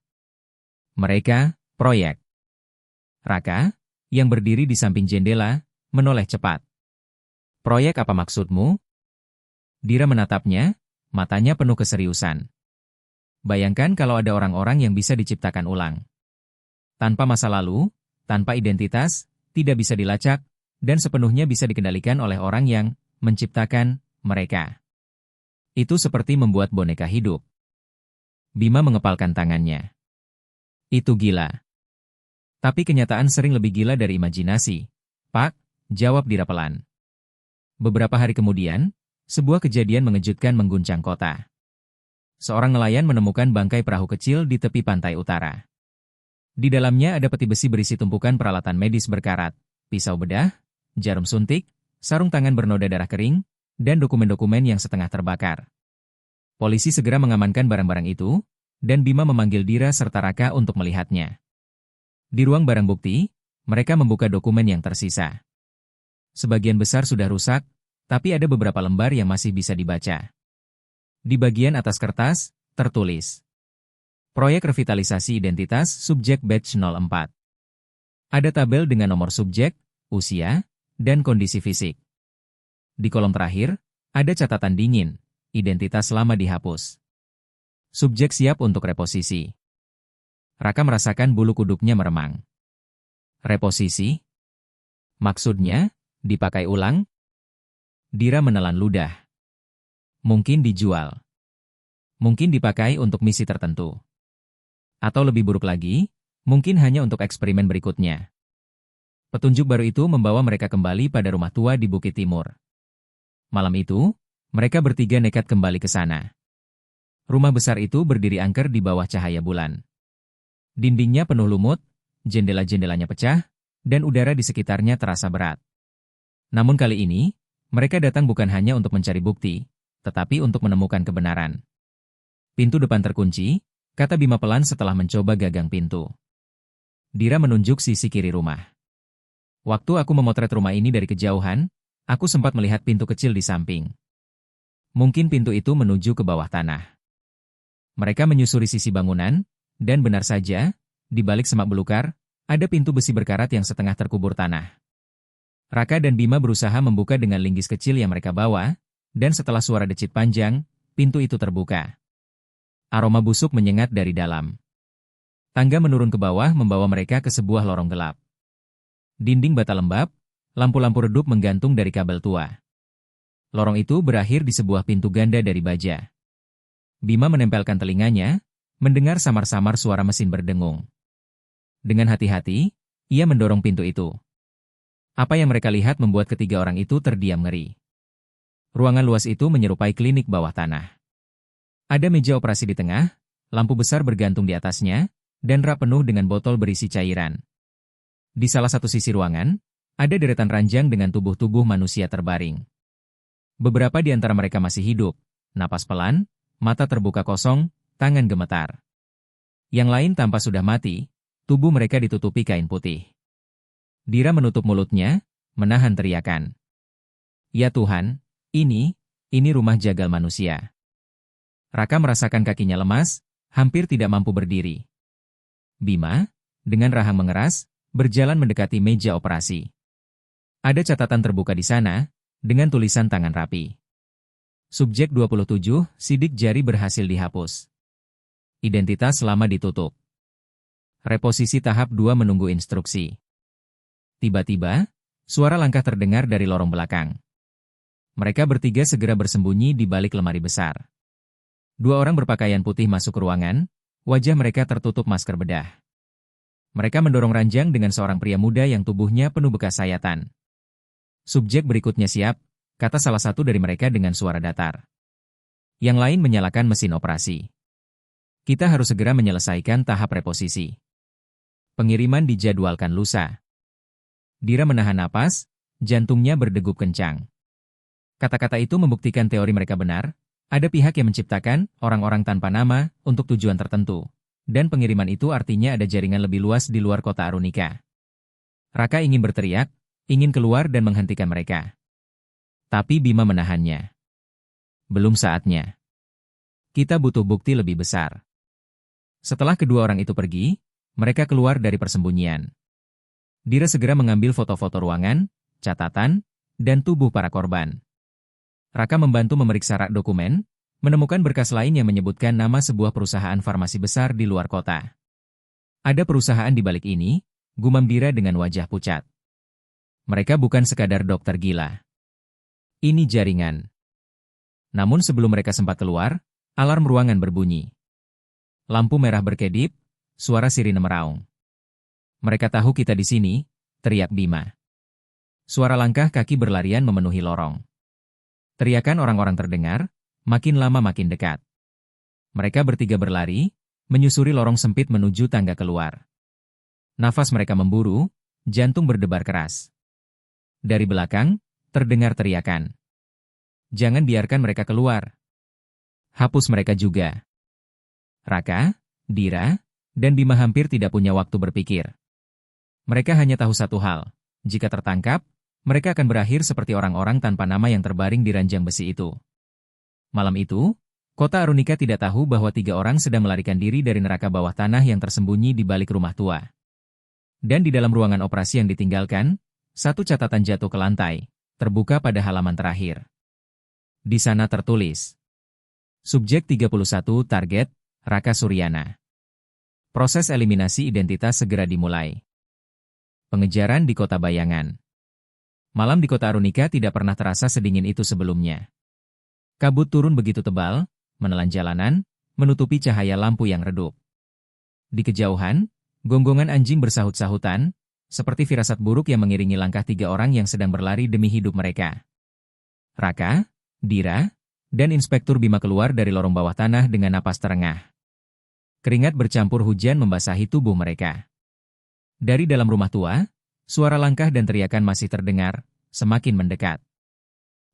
Mereka, proyek. Raka, yang berdiri di samping jendela, menoleh cepat. Proyek apa maksudmu? Dira menatapnya, matanya penuh keseriusan. Bayangkan kalau ada orang-orang yang bisa diciptakan ulang. Tanpa masa lalu, tanpa identitas, tidak bisa dilacak, dan sepenuhnya bisa dikendalikan oleh orang yang menciptakan mereka. Itu seperti membuat boneka hidup. Bima mengepalkan tangannya. Itu gila. Tapi kenyataan sering lebih gila dari imajinasi. Pak, jawab Dira pelan. Beberapa hari kemudian, sebuah kejadian mengejutkan mengguncang kota. Seorang nelayan menemukan bangkai perahu kecil di tepi pantai utara. Di dalamnya ada peti besi berisi tumpukan peralatan medis berkarat, pisau bedah, jarum suntik, sarung tangan bernoda darah kering, dan dokumen-dokumen yang setengah terbakar. Polisi segera mengamankan barang-barang itu, dan Bima memanggil Dira serta Raka untuk melihatnya. Di ruang barang bukti, mereka membuka dokumen yang tersisa. Sebagian besar sudah rusak, tapi ada beberapa lembar yang masih bisa dibaca. Di bagian atas kertas, tertulis. Proyek Revitalisasi Identitas Subjek Batch 04. Ada tabel dengan nomor subjek, usia, dan kondisi fisik. Di kolom terakhir, ada catatan dingin, identitas lama dihapus. Subjek siap untuk reposisi. Raka merasakan bulu kuduknya meremang. Reposisi? Maksudnya, dipakai ulang? Dira menelan ludah. Mungkin dijual. Mungkin dipakai untuk misi tertentu. Atau lebih buruk lagi, mungkin hanya untuk eksperimen berikutnya. Petunjuk baru itu membawa mereka kembali pada rumah tua di Bukit Timur. Malam itu, mereka bertiga nekat kembali ke sana. Rumah besar itu berdiri angker di bawah cahaya bulan. Dindingnya penuh lumut, jendela-jendelanya pecah, dan udara di sekitarnya terasa berat. Namun kali ini, mereka datang bukan hanya untuk mencari bukti, tetapi untuk menemukan kebenaran. Pintu depan terkunci, kata Bima pelan setelah mencoba gagang pintu. Dira menunjuk sisi kiri rumah. Waktu aku memotret rumah ini dari kejauhan, aku sempat melihat pintu kecil di samping. Mungkin pintu itu menuju ke bawah tanah. Mereka menyusuri sisi bangunan, dan benar saja, di balik semak belukar, ada pintu besi berkarat yang setengah terkubur tanah. Raka dan Bima berusaha membuka dengan linggis kecil yang mereka bawa, dan setelah suara decit panjang, pintu itu terbuka. Aroma busuk menyengat dari dalam. Tangga menurun ke bawah membawa mereka ke sebuah lorong gelap. Dinding bata lembab, lampu-lampu redup menggantung dari kabel tua. Lorong itu berakhir di sebuah pintu ganda dari baja. Bima menempelkan telinganya, mendengar samar-samar suara mesin berdengung. Dengan hati-hati, ia mendorong pintu itu. Apa yang mereka lihat membuat ketiga orang itu terdiam ngeri. Ruangan luas itu menyerupai klinik bawah tanah. Ada meja operasi di tengah, lampu besar bergantung di atasnya, dan rak penuh dengan botol berisi cairan. Di salah satu sisi ruangan, ada deretan ranjang dengan tubuh-tubuh manusia terbaring. Beberapa di antara mereka masih hidup, napas pelan, mata terbuka kosong, tangan gemetar. Yang lain tampak sudah mati, tubuh mereka ditutupi kain putih. Dira menutup mulutnya, menahan teriakan. Ya Tuhan, ini rumah jagal manusia. Raka merasakan kakinya lemas, hampir tidak mampu berdiri. Bima, dengan rahang mengeras, berjalan mendekati meja operasi. Ada catatan terbuka di sana, dengan tulisan tangan rapi. Subjek 27, sidik jari berhasil dihapus. Identitas lama ditutup. Reposisi tahap 2 menunggu instruksi. Tiba-tiba, suara langkah terdengar dari lorong belakang. Mereka bertiga segera bersembunyi di balik lemari besar. Dua orang berpakaian putih masuk ke ruangan, wajah mereka tertutup masker bedah. Mereka mendorong ranjang dengan seorang pria muda yang tubuhnya penuh bekas sayatan. Subjek berikutnya siap, kata salah satu dari mereka dengan suara datar. Yang lain menyalakan mesin operasi. Kita harus segera menyelesaikan tahap reposisi. Pengiriman dijadwalkan lusa. Dira menahan napas, jantungnya berdegup kencang. Kata-kata itu membuktikan teori mereka benar. Ada pihak yang menciptakan orang-orang tanpa nama untuk tujuan tertentu, dan pengiriman itu artinya ada jaringan lebih luas di luar kota Arunika. Raka ingin berteriak, ingin keluar dan menghentikan mereka. Tapi Bima menahannya. Belum saatnya. Kita butuh bukti lebih besar. Setelah kedua orang itu pergi, mereka keluar dari persembunyian. Dira segera mengambil foto-foto ruangan, catatan, dan tubuh para korban. Raka membantu memeriksa rak dokumen, menemukan berkas lain yang menyebutkan nama sebuah perusahaan farmasi besar di luar kota. Ada perusahaan di balik ini, gumam Dira dengan wajah pucat. Mereka bukan sekadar dokter gila. Ini jaringan. Namun sebelum mereka sempat keluar, alarm ruangan berbunyi. Lampu merah berkedip, suara sirine meraung. Mereka tahu kita di sini, teriak Bima. Suara langkah kaki berlarian memenuhi lorong. Teriakan orang-orang terdengar, makin lama makin dekat. Mereka bertiga berlari, menyusuri lorong sempit menuju tangga keluar. Nafas mereka memburu, jantung berdebar keras. Dari belakang, terdengar teriakan. Jangan biarkan mereka keluar. Hapus mereka juga. Raka, Dira, dan Bima hampir tidak punya waktu berpikir. Mereka hanya tahu satu hal, jika tertangkap, mereka akan berakhir seperti orang-orang tanpa nama yang terbaring di ranjang besi itu. Malam itu, kota Arunika tidak tahu bahwa 3 orang sedang melarikan diri dari neraka bawah tanah yang tersembunyi di balik rumah tua. Dan di dalam ruangan operasi yang ditinggalkan, satu catatan jatuh ke lantai, terbuka pada halaman terakhir. Di sana tertulis, Subjek 31 target, Raka Suryana. Proses eliminasi identitas segera dimulai. Pengejaran di kota bayangan. Malam di kota Arunika tidak pernah terasa sedingin itu sebelumnya. Kabut turun begitu tebal, menelan jalanan, menutupi cahaya lampu yang redup. Di kejauhan, gonggongan anjing bersahut-sahutan, seperti firasat buruk yang mengiringi langkah 3 orang yang sedang berlari demi hidup mereka. Raka, Dira, dan Inspektur Bima keluar dari lorong bawah tanah dengan napas terengah. Keringat bercampur hujan membasahi tubuh mereka. Dari dalam rumah tua, suara langkah dan teriakan masih terdengar, semakin mendekat.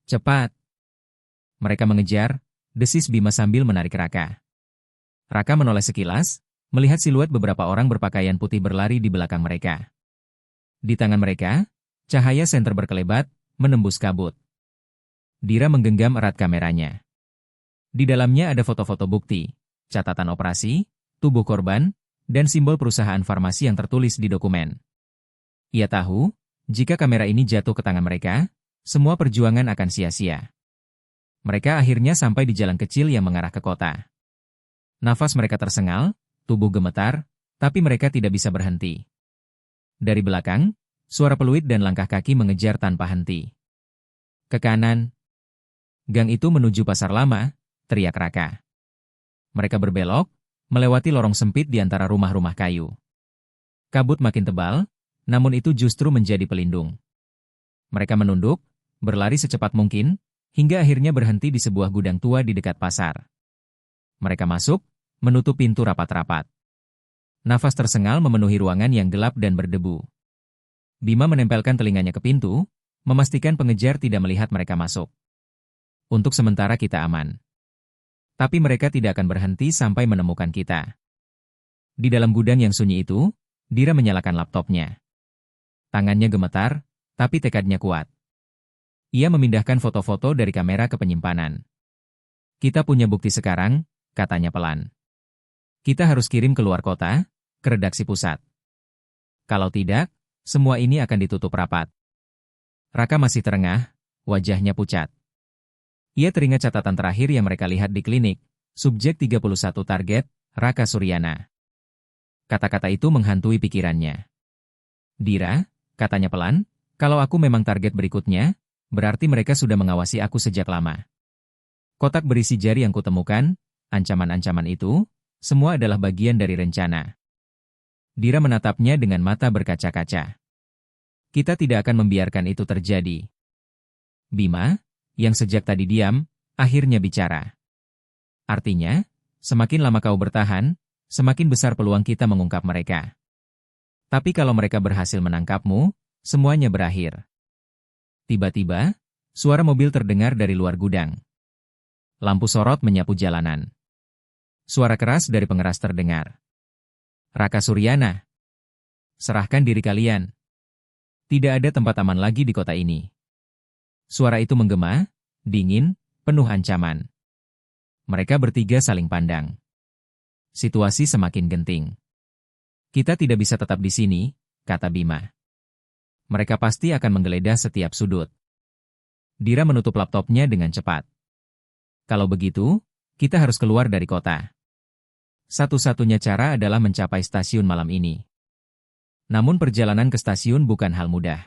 Cepat! Mereka mengejar, desis Bima sambil menarik Raka. Raka menoleh sekilas, melihat siluet beberapa orang berpakaian putih berlari di belakang mereka. Di tangan mereka, cahaya senter berkelebat, menembus kabut. Dira menggenggam erat kameranya. Di dalamnya ada foto-foto bukti, catatan operasi, tubuh korban, dan simbol perusahaan farmasi yang tertulis di dokumen. Ia tahu, jika kamera ini jatuh ke tangan mereka, semua perjuangan akan sia-sia. Mereka akhirnya sampai di jalan kecil yang mengarah ke kota. Nafas mereka tersengal, tubuh gemetar, tapi mereka tidak bisa berhenti. Dari belakang, suara peluit dan langkah kaki mengejar tanpa henti. Ke kanan. Gang itu menuju pasar lama, teriak Raka. Mereka berbelok, melewati lorong sempit di antara rumah-rumah kayu. Kabut makin tebal, namun itu justru menjadi pelindung. Mereka menunduk, berlari secepat mungkin, hingga akhirnya berhenti di sebuah gudang tua di dekat pasar. Mereka masuk, menutup pintu rapat-rapat. Nafas tersengal memenuhi ruangan yang gelap dan berdebu. Bima menempelkan telinganya ke pintu, memastikan pengejar tidak melihat mereka masuk. Untuk sementara kita aman. Tapi mereka tidak akan berhenti sampai menemukan kita. Di dalam gudang yang sunyi itu, Dira menyalakan laptopnya. Tangannya gemetar, tapi tekadnya kuat. Ia memindahkan foto-foto dari kamera ke penyimpanan. Kita punya bukti sekarang, katanya pelan. Kita harus kirim ke luar kota, ke redaksi pusat. Kalau tidak, semua ini akan ditutup rapat. Raka masih terengah, wajahnya pucat. Ia teringat catatan terakhir yang mereka lihat di klinik, subjek 31 target, Raka Suryana. Kata-kata itu menghantui pikirannya. Dira, katanya pelan, kalau aku memang target berikutnya, berarti mereka sudah mengawasi aku sejak lama. Kotak berisi jari yang kutemukan, ancaman-ancaman itu, semua adalah bagian dari rencana. Dira menatapnya dengan mata berkaca-kaca. Kita tidak akan membiarkan itu terjadi. Bima, yang sejak tadi diam, akhirnya bicara. Artinya, semakin lama kau bertahan, semakin besar peluang kita mengungkap mereka. Tapi kalau mereka berhasil menangkapmu, semuanya berakhir. Tiba-tiba, suara mobil terdengar dari luar gudang. Lampu sorot menyapu jalanan. Suara keras dari pengeras terdengar. Raka Suryana. Serahkan diri kalian. Tidak ada tempat aman lagi di kota ini. Suara itu menggema, dingin, penuh ancaman. Mereka bertiga saling pandang. Situasi semakin genting. Kita tidak bisa tetap di sini, kata Bima. Mereka pasti akan menggeledah setiap sudut. Dira menutup laptopnya dengan cepat. Kalau begitu, kita harus keluar dari kota. Satu-satunya cara adalah mencapai stasiun malam ini. Namun perjalanan ke stasiun bukan hal mudah.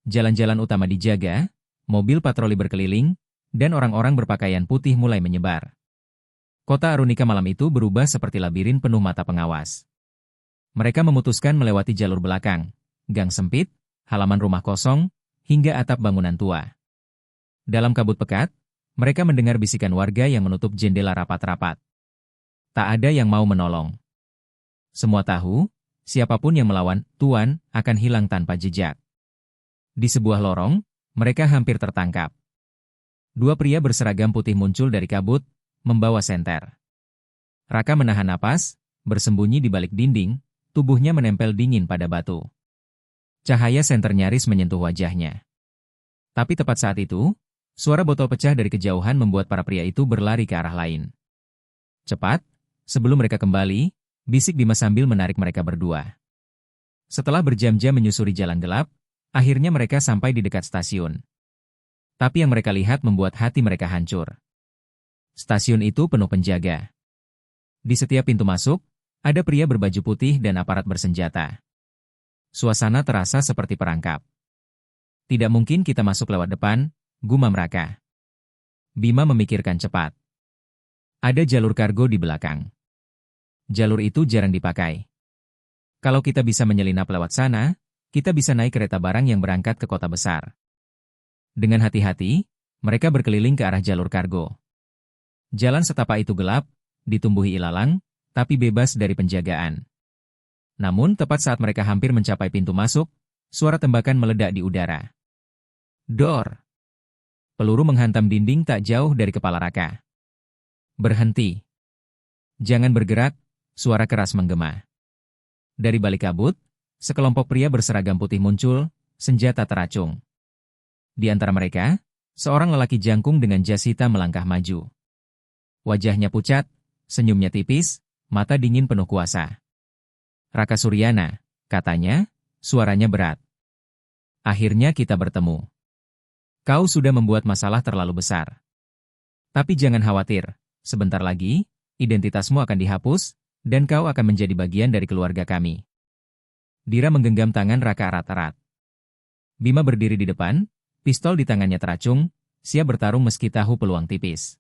Jalan-jalan utama dijaga, mobil patroli berkeliling, dan orang-orang berpakaian putih mulai menyebar. Kota Arunika malam itu berubah seperti labirin penuh mata pengawas. Mereka memutuskan melewati jalur belakang, gang sempit, halaman rumah kosong, hingga atap bangunan tua. Dalam kabut pekat, mereka mendengar bisikan warga yang menutup jendela rapat-rapat. Tak ada yang mau menolong. Semua tahu, siapapun yang melawan Tuan akan hilang tanpa jejak. Di sebuah lorong, mereka hampir tertangkap. Dua pria berseragam putih muncul dari kabut, membawa senter. Raka menahan napas, bersembunyi di balik dinding, tubuhnya menempel dingin pada batu. Cahaya senter nyaris menyentuh wajahnya. Tapi tepat saat itu, suara botol pecah dari kejauhan membuat para pria itu berlari ke arah lain. Cepat, sebelum mereka kembali, bisik Bima sambil menarik mereka berdua. Setelah berjam-jam menyusuri jalan gelap, akhirnya mereka sampai di dekat stasiun. Tapi yang mereka lihat membuat hati mereka hancur. Stasiun itu penuh penjaga. Di setiap pintu masuk, ada pria berbaju putih dan aparat bersenjata. Suasana terasa seperti perangkap. Tidak mungkin kita masuk lewat depan, gumam Raka. Bima memikirkan cepat. Ada jalur kargo di belakang. Jalur itu jarang dipakai. Kalau kita bisa menyelinap lewat sana, kita bisa naik kereta barang yang berangkat ke kota besar. Dengan hati-hati, mereka berkeliling ke arah jalur kargo. Jalan setapak itu gelap, ditumbuhi ilalang, tapi bebas dari penjagaan. Namun tepat saat mereka hampir mencapai pintu masuk, suara tembakan meledak di udara. Dor! Peluru menghantam dinding tak jauh dari kepala Raka. Berhenti. Jangan bergerak, suara keras menggema. Dari balik kabut, sekelompok pria berseragam putih muncul, senjata teracung. Di antara mereka, seorang lelaki jangkung dengan jas hitam melangkah maju. Wajahnya pucat, senyumnya tipis, mata dingin penuh kuasa. Raka Suryana, katanya, suaranya berat. Akhirnya kita bertemu. Kau sudah membuat masalah terlalu besar. Tapi jangan khawatir, sebentar lagi, identitasmu akan dihapus, dan kau akan menjadi bagian dari keluarga kami. Dira menggenggam tangan Raka erat-erat. Bima berdiri di depan, pistol di tangannya teracung, siap bertarung meski tahu peluang tipis.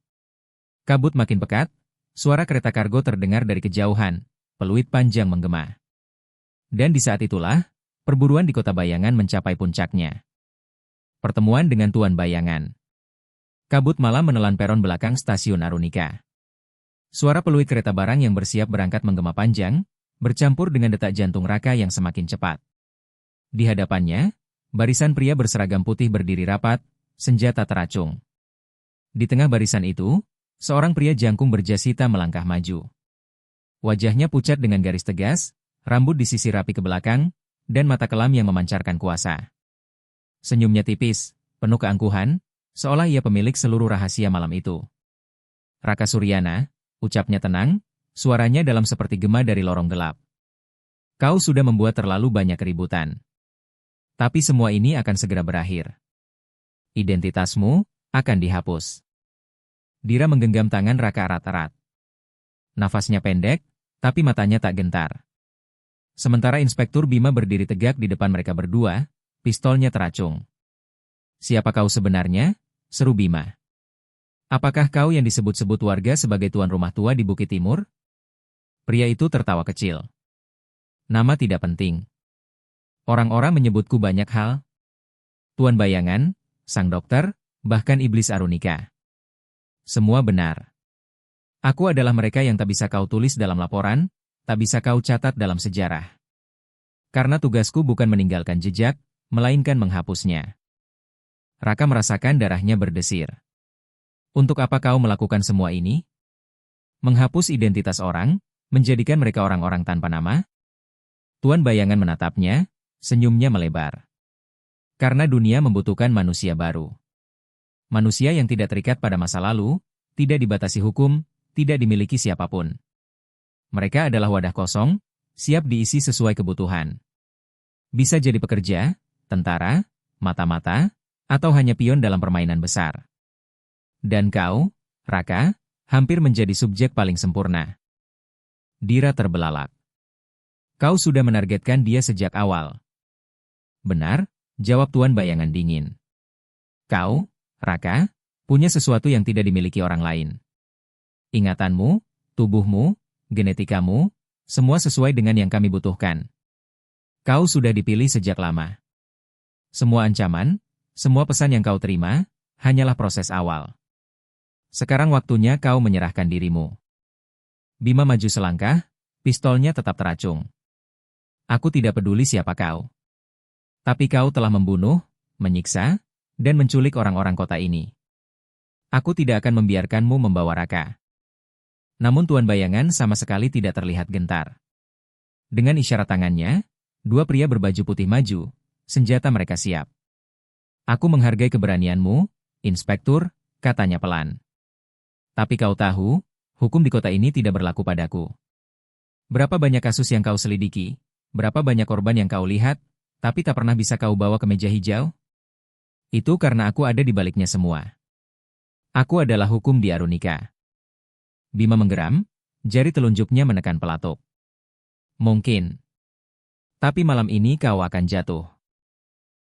Kabut makin pekat, suara kereta kargo terdengar dari kejauhan, peluit panjang menggema. Dan di saat itulah, perburuan di kota bayangan mencapai puncaknya. Pertemuan dengan Tuan Bayangan. Kabut malam menelan peron belakang stasiun Arunika. Suara peluit kereta barang yang bersiap berangkat menggema panjang, bercampur dengan detak jantung Raka yang semakin cepat. Di hadapannya, barisan pria berseragam putih berdiri rapat, senjata teracung. Di tengah barisan itu, seorang pria jangkung berjas hitam melangkah maju. Wajahnya pucat dengan garis tegas, rambut disisir rapi ke belakang, dan mata kelam yang memancarkan kuasa. Senyumnya tipis, penuh keangkuhan, seolah ia pemilik seluruh rahasia malam itu. Raka Suryana, ucapnya tenang, suaranya dalam seperti gema dari lorong gelap. Kau sudah membuat terlalu banyak keributan. Tapi semua ini akan segera berakhir. Identitasmu akan dihapus. Dira menggenggam tangan Raka erat-erat. Nafasnya pendek, tapi matanya tak gentar. Sementara Inspektur Bima berdiri tegak di depan mereka berdua, pistolnya teracung. Siapa kau sebenarnya? Seru Bima. Apakah kau yang disebut-sebut warga sebagai tuan rumah tua di Bukit Timur? Pria itu tertawa kecil. Nama tidak penting. Orang-orang menyebutku banyak hal. Tuan Bayangan, sang dokter, bahkan iblis Arunika. Semua benar. Aku adalah mereka yang tak bisa kau tulis dalam laporan, tak bisa kau catat dalam sejarah. Karena tugasku bukan meninggalkan jejak, melainkan menghapusnya. Raka merasakan darahnya berdesir. Untuk apa kau melakukan semua ini? Menghapus identitas orang, menjadikan mereka orang-orang tanpa nama? Tuan Bayangan menatapnya, senyumnya melebar. Karena dunia membutuhkan manusia baru. Manusia yang tidak terikat pada masa lalu, tidak dibatasi hukum, tidak dimiliki siapapun. Mereka adalah wadah kosong, siap diisi sesuai kebutuhan. Bisa jadi pekerja, tentara, mata-mata, atau hanya pion dalam permainan besar. Dan kau, Raka, hampir menjadi subjek paling sempurna. Dira terbelalak. Kau sudah menargetkan dia sejak awal. Benar, jawab Tuan Bayangan dingin. Kau, Raka, punya sesuatu yang tidak dimiliki orang lain. Ingatanmu, tubuhmu, genetikamu, semua sesuai dengan yang kami butuhkan. Kau sudah dipilih sejak lama. Semua ancaman, semua pesan yang kau terima, hanyalah proses awal. Sekarang waktunya kau menyerahkan dirimu. Bima maju selangkah, pistolnya tetap teracung. Aku tidak peduli siapa kau. Tapi kau telah membunuh, menyiksa, dan menculik orang-orang kota ini. Aku tidak akan membiarkanmu membawa Raka. Namun Tuan Bayangan sama sekali tidak terlihat gentar. Dengan isyarat tangannya, dua pria berbaju putih maju, senjata mereka siap. Aku menghargai keberanianmu, Inspektur, katanya pelan. Tapi kau tahu, hukum di kota ini tidak berlaku padaku. Berapa banyak kasus yang kau selidiki, berapa banyak korban yang kau lihat, tapi tak pernah bisa kau bawa ke meja hijau? Itu karena aku ada di baliknya semua. Aku adalah hukum di Arunika. Bima menggeram, jari telunjuknya menekan pelatuk. Mungkin. Tapi malam ini kau akan jatuh.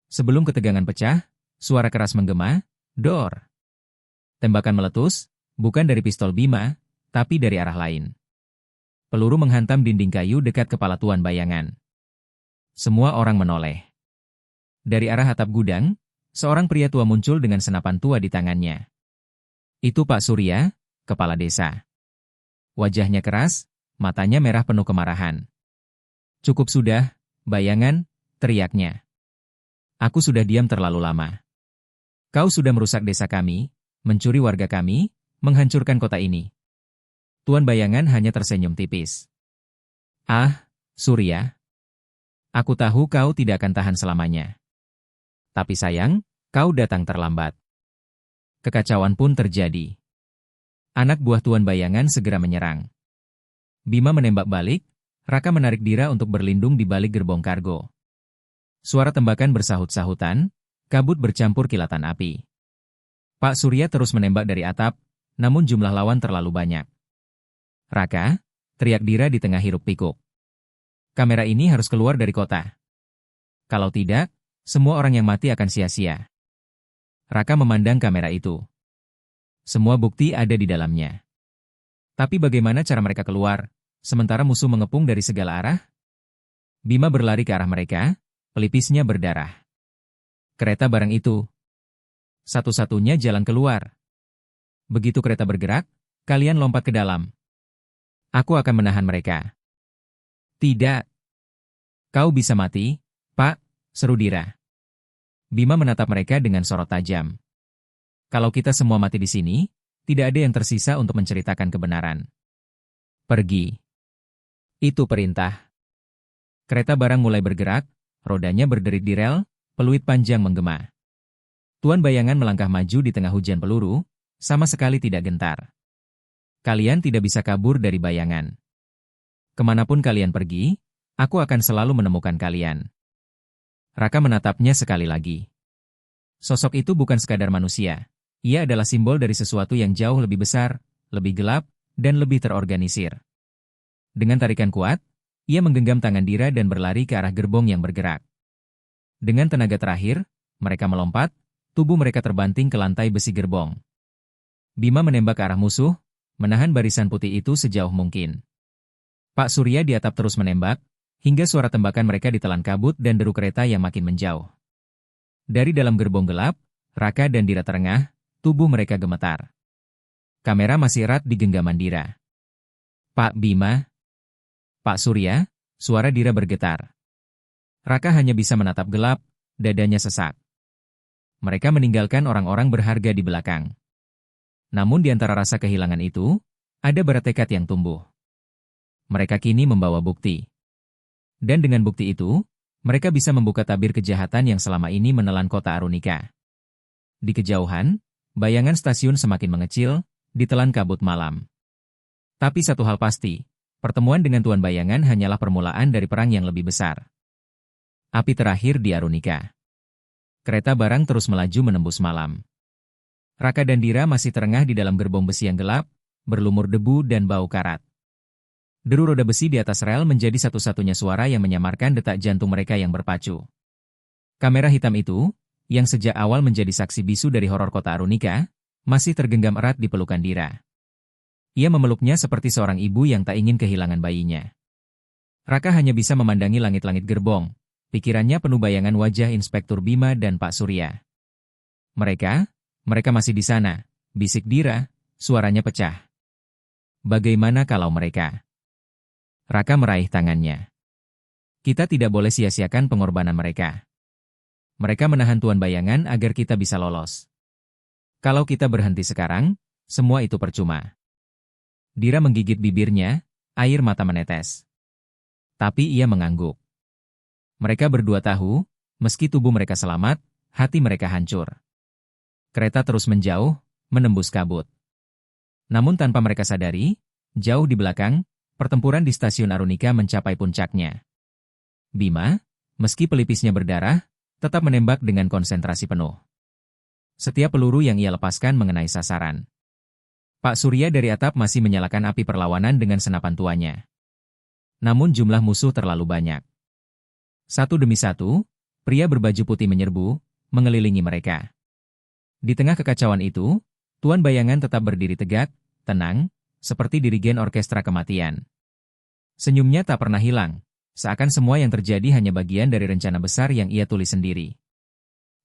Sebelum ketegangan pecah, suara keras menggema, dor. Tembakan meletus, bukan dari pistol Bima, tapi dari arah lain. Peluru menghantam dinding kayu dekat kepala Tuan Bayangan. Semua orang menoleh. Dari arah atap gudang, seorang pria tua muncul dengan senapan tua di tangannya. Itu Pak Surya, kepala desa. Wajahnya keras, matanya merah penuh kemarahan. Cukup sudah, Bayangan, teriaknya. Aku sudah diam terlalu lama. Kau sudah merusak desa kami, mencuri warga kami, menghancurkan kota ini. Tuan Bayangan hanya tersenyum tipis. Ah, Surya. Aku tahu kau tidak akan tahan selamanya. Tapi sayang, kau datang terlambat. Kekacauan pun terjadi. Anak buah Tuan Bayangan segera menyerang. Bima menembak balik, Raka menarik Dira untuk berlindung di balik gerbong kargo. Suara tembakan bersahut-sahutan, kabut bercampur kilatan api. Pak Surya terus menembak dari atap, namun jumlah lawan terlalu banyak. Raka, teriak Dira di tengah hiruk-pikuk. Kamera ini harus keluar dari kota. Kalau tidak, semua orang yang mati akan sia-sia. Raka memandang kamera itu. Semua bukti ada di dalamnya. Tapi bagaimana cara mereka keluar, sementara musuh mengepung dari segala arah? Bima berlari ke arah mereka, pelipisnya berdarah. Kereta barang itu. Satu-satunya jalan keluar. Begitu kereta bergerak, kalian lompat ke dalam. Aku akan menahan mereka. Tidak. Kau bisa mati, Pak, seru Dira. Bima menatap mereka dengan sorot tajam. Kalau kita semua mati di sini, tidak ada yang tersisa untuk menceritakan kebenaran. Pergi. Itu perintah. Kereta barang mulai bergerak, rodanya berderit di rel, peluit panjang menggema. Tuan Bayangan melangkah maju di tengah hujan peluru, sama sekali tidak gentar. Kalian tidak bisa kabur dari Bayangan. Kemanapun kalian pergi, aku akan selalu menemukan kalian. Raka menatapnya sekali lagi. Sosok itu bukan sekadar manusia. Ia adalah simbol dari sesuatu yang jauh lebih besar, lebih gelap, dan lebih terorganisir. Dengan tarikan kuat, ia menggenggam tangan Dira dan berlari ke arah gerbong yang bergerak. Dengan tenaga terakhir, mereka melompat, tubuh mereka terbanting ke lantai besi gerbong. Bima menembak ke arah musuh, menahan barisan putih itu sejauh mungkin. Pak Surya di atap terus menembak, hingga suara tembakan mereka ditelan kabut dan deru kereta yang makin menjauh. Dari dalam gerbong gelap, Raka dan Dira terengah, tubuh mereka gemetar. Kamera masih erat di genggaman Dira. Pak Bima. Pak Surya, suara Dira bergetar. Raka hanya bisa menatap gelap, dadanya sesak. Mereka meninggalkan orang-orang berharga di belakang. Namun di antara rasa kehilangan itu, ada bara tekad yang tumbuh. Mereka kini membawa bukti. Dan dengan bukti itu, mereka bisa membuka tabir kejahatan yang selama ini menelan kota Arunika. Di kejauhan, bayangan stasiun semakin mengecil, ditelan kabut malam. Tapi satu hal pasti, pertemuan dengan Tuan Bayangan hanyalah permulaan dari perang yang lebih besar. Api terakhir di Arunika. Kereta barang terus melaju menembus malam. Raka dan Dira masih terengah di dalam gerbong besi yang gelap, berlumur debu dan bau karat. Deru roda besi di atas rel menjadi satu-satunya suara yang menyamarkan detak jantung mereka yang berpacu. Kamera hitam itu, yang sejak awal menjadi saksi bisu dari horor kota Arunika, masih tergenggam erat di pelukan Dira. Ia memeluknya seperti seorang ibu yang tak ingin kehilangan bayinya. Raka hanya bisa memandangi langit-langit gerbong, pikirannya penuh bayangan wajah Inspektur Bima dan Pak Surya. Mereka masih di sana, bisik Dira, suaranya pecah. Bagaimana kalau mereka? Raka meraih tangannya. Kita tidak boleh sia-siakan pengorbanan mereka. Mereka menahan Tuan Bayangan agar kita bisa lolos. Kalau kita berhenti sekarang, semua itu percuma. Dira menggigit bibirnya, air mata menetes. Tapi ia mengangguk. Mereka berdua tahu, meski tubuh mereka selamat, hati mereka hancur. Kereta terus menjauh, menembus kabut. Namun tanpa mereka sadari, jauh di belakang, pertempuran di stasiun Arunika mencapai puncaknya. Bima, meski pelipisnya berdarah, tetap menembak dengan konsentrasi penuh. Setiap peluru yang ia lepaskan mengenai sasaran. Pak Surya dari atap masih menyalakan api perlawanan dengan senapan tuanya. Namun jumlah musuh terlalu banyak. Satu demi satu, pria berbaju putih menyerbu, mengelilingi mereka. Di tengah kekacauan itu, Tuan Bayangan tetap berdiri tegak, tenang, seperti dirigen orkestra kematian. Senyumnya tak pernah hilang, seakan semua yang terjadi hanya bagian dari rencana besar yang ia tulis sendiri.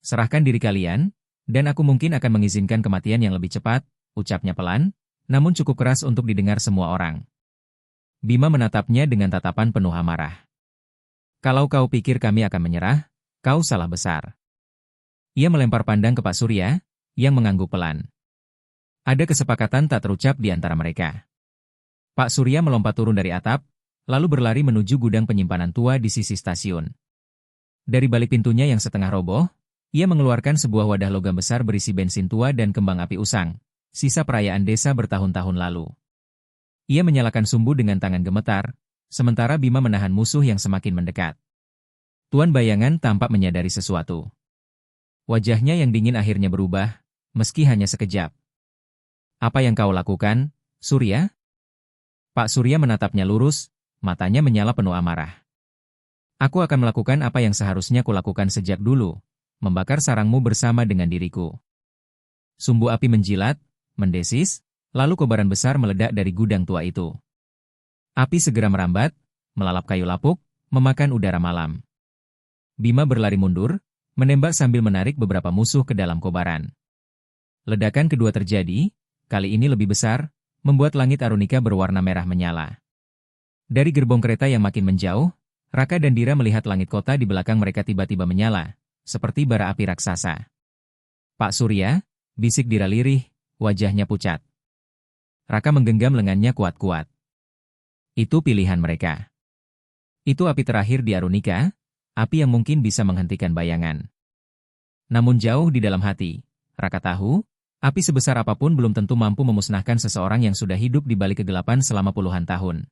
Serahkan diri kalian, dan aku mungkin akan mengizinkan kematian yang lebih cepat, ucapnya pelan, namun cukup keras untuk didengar semua orang. Bima menatapnya dengan tatapan penuh amarah. Kalau kau pikir kami akan menyerah, kau salah besar. Ia melempar pandang ke Pak Surya, yang mengangguk pelan. Ada kesepakatan tak terucap di antara mereka. Pak Surya melompat turun dari atap, lalu berlari menuju gudang penyimpanan tua di sisi stasiun. Dari balik pintunya yang setengah roboh, ia mengeluarkan sebuah wadah logam besar berisi bensin tua dan kembang api usang, sisa perayaan desa bertahun-tahun lalu. Ia menyalakan sumbu dengan tangan gemetar, sementara Bima menahan musuh yang semakin mendekat. Tuan Bayangan tampak menyadari sesuatu. Wajahnya yang dingin akhirnya berubah, meski hanya sekejap. Apa yang kau lakukan, Surya? Pak Surya menatapnya lurus, matanya menyala penuh amarah. Aku akan melakukan apa yang seharusnya kulakukan sejak dulu, membakar sarangmu bersama dengan diriku. Sumbu api menjilat, mendesis, lalu kobaran besar meledak dari gudang tua itu. Api segera merambat, melalap kayu lapuk, memakan udara malam. Bima berlari mundur, menembak sambil menarik beberapa musuh ke dalam kobaran. Ledakan kedua terjadi, kali ini lebih besar, membuat langit Arunika berwarna merah menyala. Dari gerbong kereta yang makin menjauh, Raka dan Dira melihat langit kota di belakang mereka tiba-tiba menyala, seperti bara api raksasa. Pak Surya, bisik Dira lirih, wajahnya pucat. Raka menggenggam lengannya kuat-kuat. Itu pilihan mereka. Itu api terakhir di Arunika, api yang mungkin bisa menghentikan Bayangan. Namun jauh di dalam hati, Raka tahu, api sebesar apapun belum tentu mampu memusnahkan seseorang yang sudah hidup di balik kegelapan selama puluhan tahun.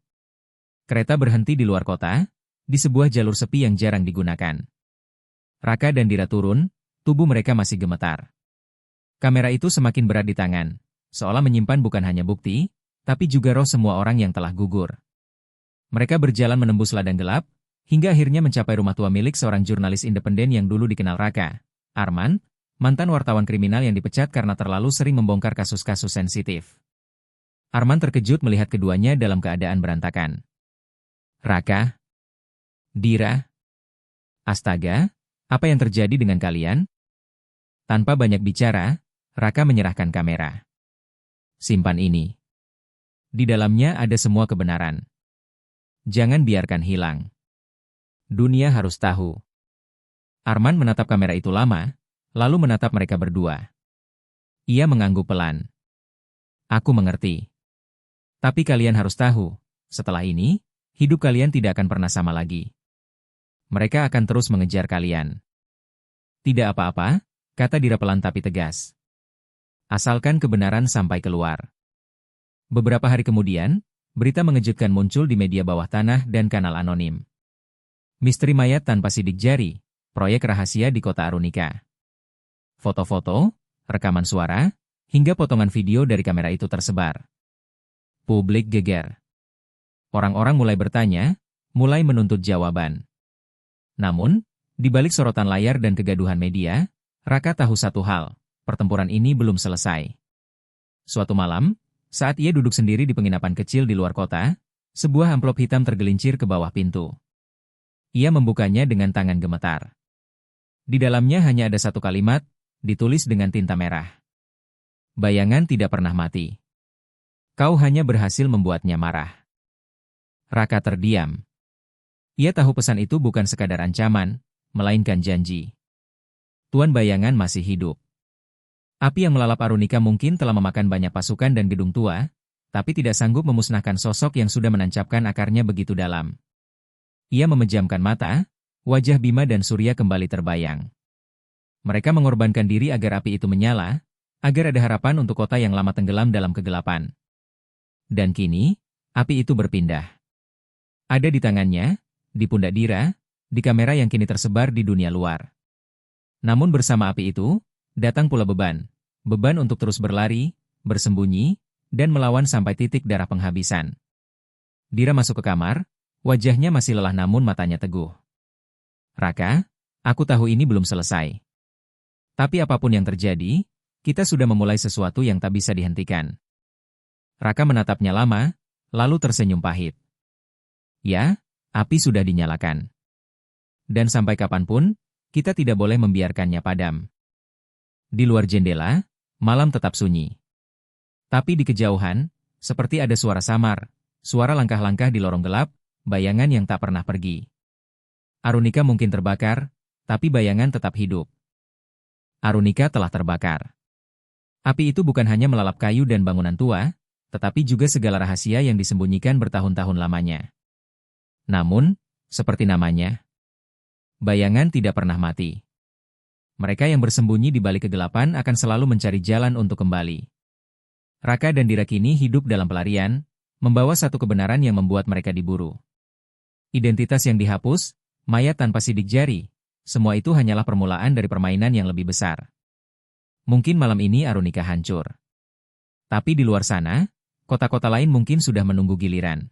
Kereta berhenti di luar kota, di sebuah jalur sepi yang jarang digunakan. Raka dan Dira turun, tubuh mereka masih gemetar. Kamera itu semakin berat di tangan, seolah menyimpan bukan hanya bukti, tapi juga roh semua orang yang telah gugur. Mereka berjalan menembus ladang gelap, hingga akhirnya mencapai rumah tua milik seorang jurnalis independen yang dulu dikenal Raka, Arman, mantan wartawan kriminal yang dipecat karena terlalu sering membongkar kasus-kasus sensitif. Arman terkejut melihat keduanya dalam keadaan berantakan. Raka? Dira? Astaga, apa yang terjadi dengan kalian? Tanpa banyak bicara, Raka menyerahkan kamera. Simpan ini. Di dalamnya ada semua kebenaran. Jangan biarkan hilang. Dunia harus tahu. Arman menatap kamera itu lama, lalu menatap mereka berdua. Ia mengangguk pelan. Aku mengerti. Tapi kalian harus tahu, setelah ini, hidup kalian tidak akan pernah sama lagi. Mereka akan terus mengejar kalian. Tidak apa-apa, kata Dira pelan tapi tegas. Asalkan kebenaran sampai keluar. Beberapa hari kemudian, berita mengejutkan muncul di media bawah tanah dan kanal anonim. Misteri mayat tanpa sidik jari, proyek rahasia di kota Arunika. Foto-foto, rekaman suara, hingga potongan video dari kamera itu tersebar. Publik geger. Orang-orang mulai bertanya, mulai menuntut jawaban. Namun, di balik sorotan layar dan kegaduhan media, Raka tahu satu hal, pertempuran ini belum selesai. Suatu malam, saat ia duduk sendiri di penginapan kecil di luar kota, sebuah amplop hitam tergelincir ke bawah pintu. Ia membukanya dengan tangan gemetar. Di dalamnya hanya ada satu kalimat, ditulis dengan tinta merah. Bayangan tidak pernah mati. Kau hanya berhasil membuatnya marah. Raka terdiam. Ia tahu pesan itu bukan sekadar ancaman, melainkan janji. Tuan Bayangan masih hidup. Api yang melalap Arunika mungkin telah memakan banyak pasukan dan gedung tua, tapi tidak sanggup memusnahkan sosok yang sudah menancapkan akarnya begitu dalam. Ia memejamkan mata, wajah Bima dan Surya kembali terbayang. Mereka mengorbankan diri agar api itu menyala, agar ada harapan untuk kota yang lama tenggelam dalam kegelapan. Dan kini, api itu berpindah. Ada di tangannya, di pundak Dira, di kamera yang kini tersebar di dunia luar. Namun bersama api itu, datang pula beban. Beban untuk terus berlari, bersembunyi, dan melawan sampai titik darah penghabisan. Dira masuk ke kamar, wajahnya masih lelah namun matanya teguh. Raka, aku tahu ini belum selesai. Tapi apapun yang terjadi, kita sudah memulai sesuatu yang tak bisa dihentikan. Raka menatapnya lama, lalu tersenyum pahit. Ya, api sudah dinyalakan. Dan sampai kapanpun, kita tidak boleh membiarkannya padam. Di luar jendela, malam tetap sunyi. Tapi di kejauhan, seperti ada suara samar, suara langkah-langkah di lorong gelap, bayangan yang tak pernah pergi. Arunika mungkin terbakar, tapi bayangan tetap hidup. Arunika telah terbakar. Api itu bukan hanya melalap kayu dan bangunan tua, tetapi juga segala rahasia yang disembunyikan bertahun-tahun lamanya. Namun, seperti namanya, bayangan tidak pernah mati. Mereka yang bersembunyi di balik kegelapan akan selalu mencari jalan untuk kembali. Raka dan Dira kini hidup dalam pelarian, membawa satu kebenaran yang membuat mereka diburu. Identitas yang dihapus, mayat tanpa sidik jari, semua itu hanyalah permulaan dari permainan yang lebih besar. Mungkin malam ini Arunika hancur. Tapi di luar sana, kota-kota lain mungkin sudah menunggu giliran.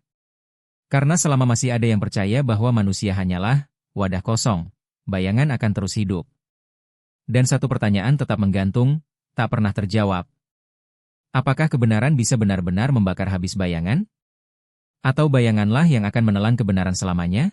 Karena selama masih ada yang percaya bahwa manusia hanyalah wadah kosong, bayangan akan terus hidup. Dan satu pertanyaan tetap menggantung, tak pernah terjawab. Apakah kebenaran bisa benar-benar membakar habis bayangan? Atau bayanganlah yang akan menelan kebenaran selamanya?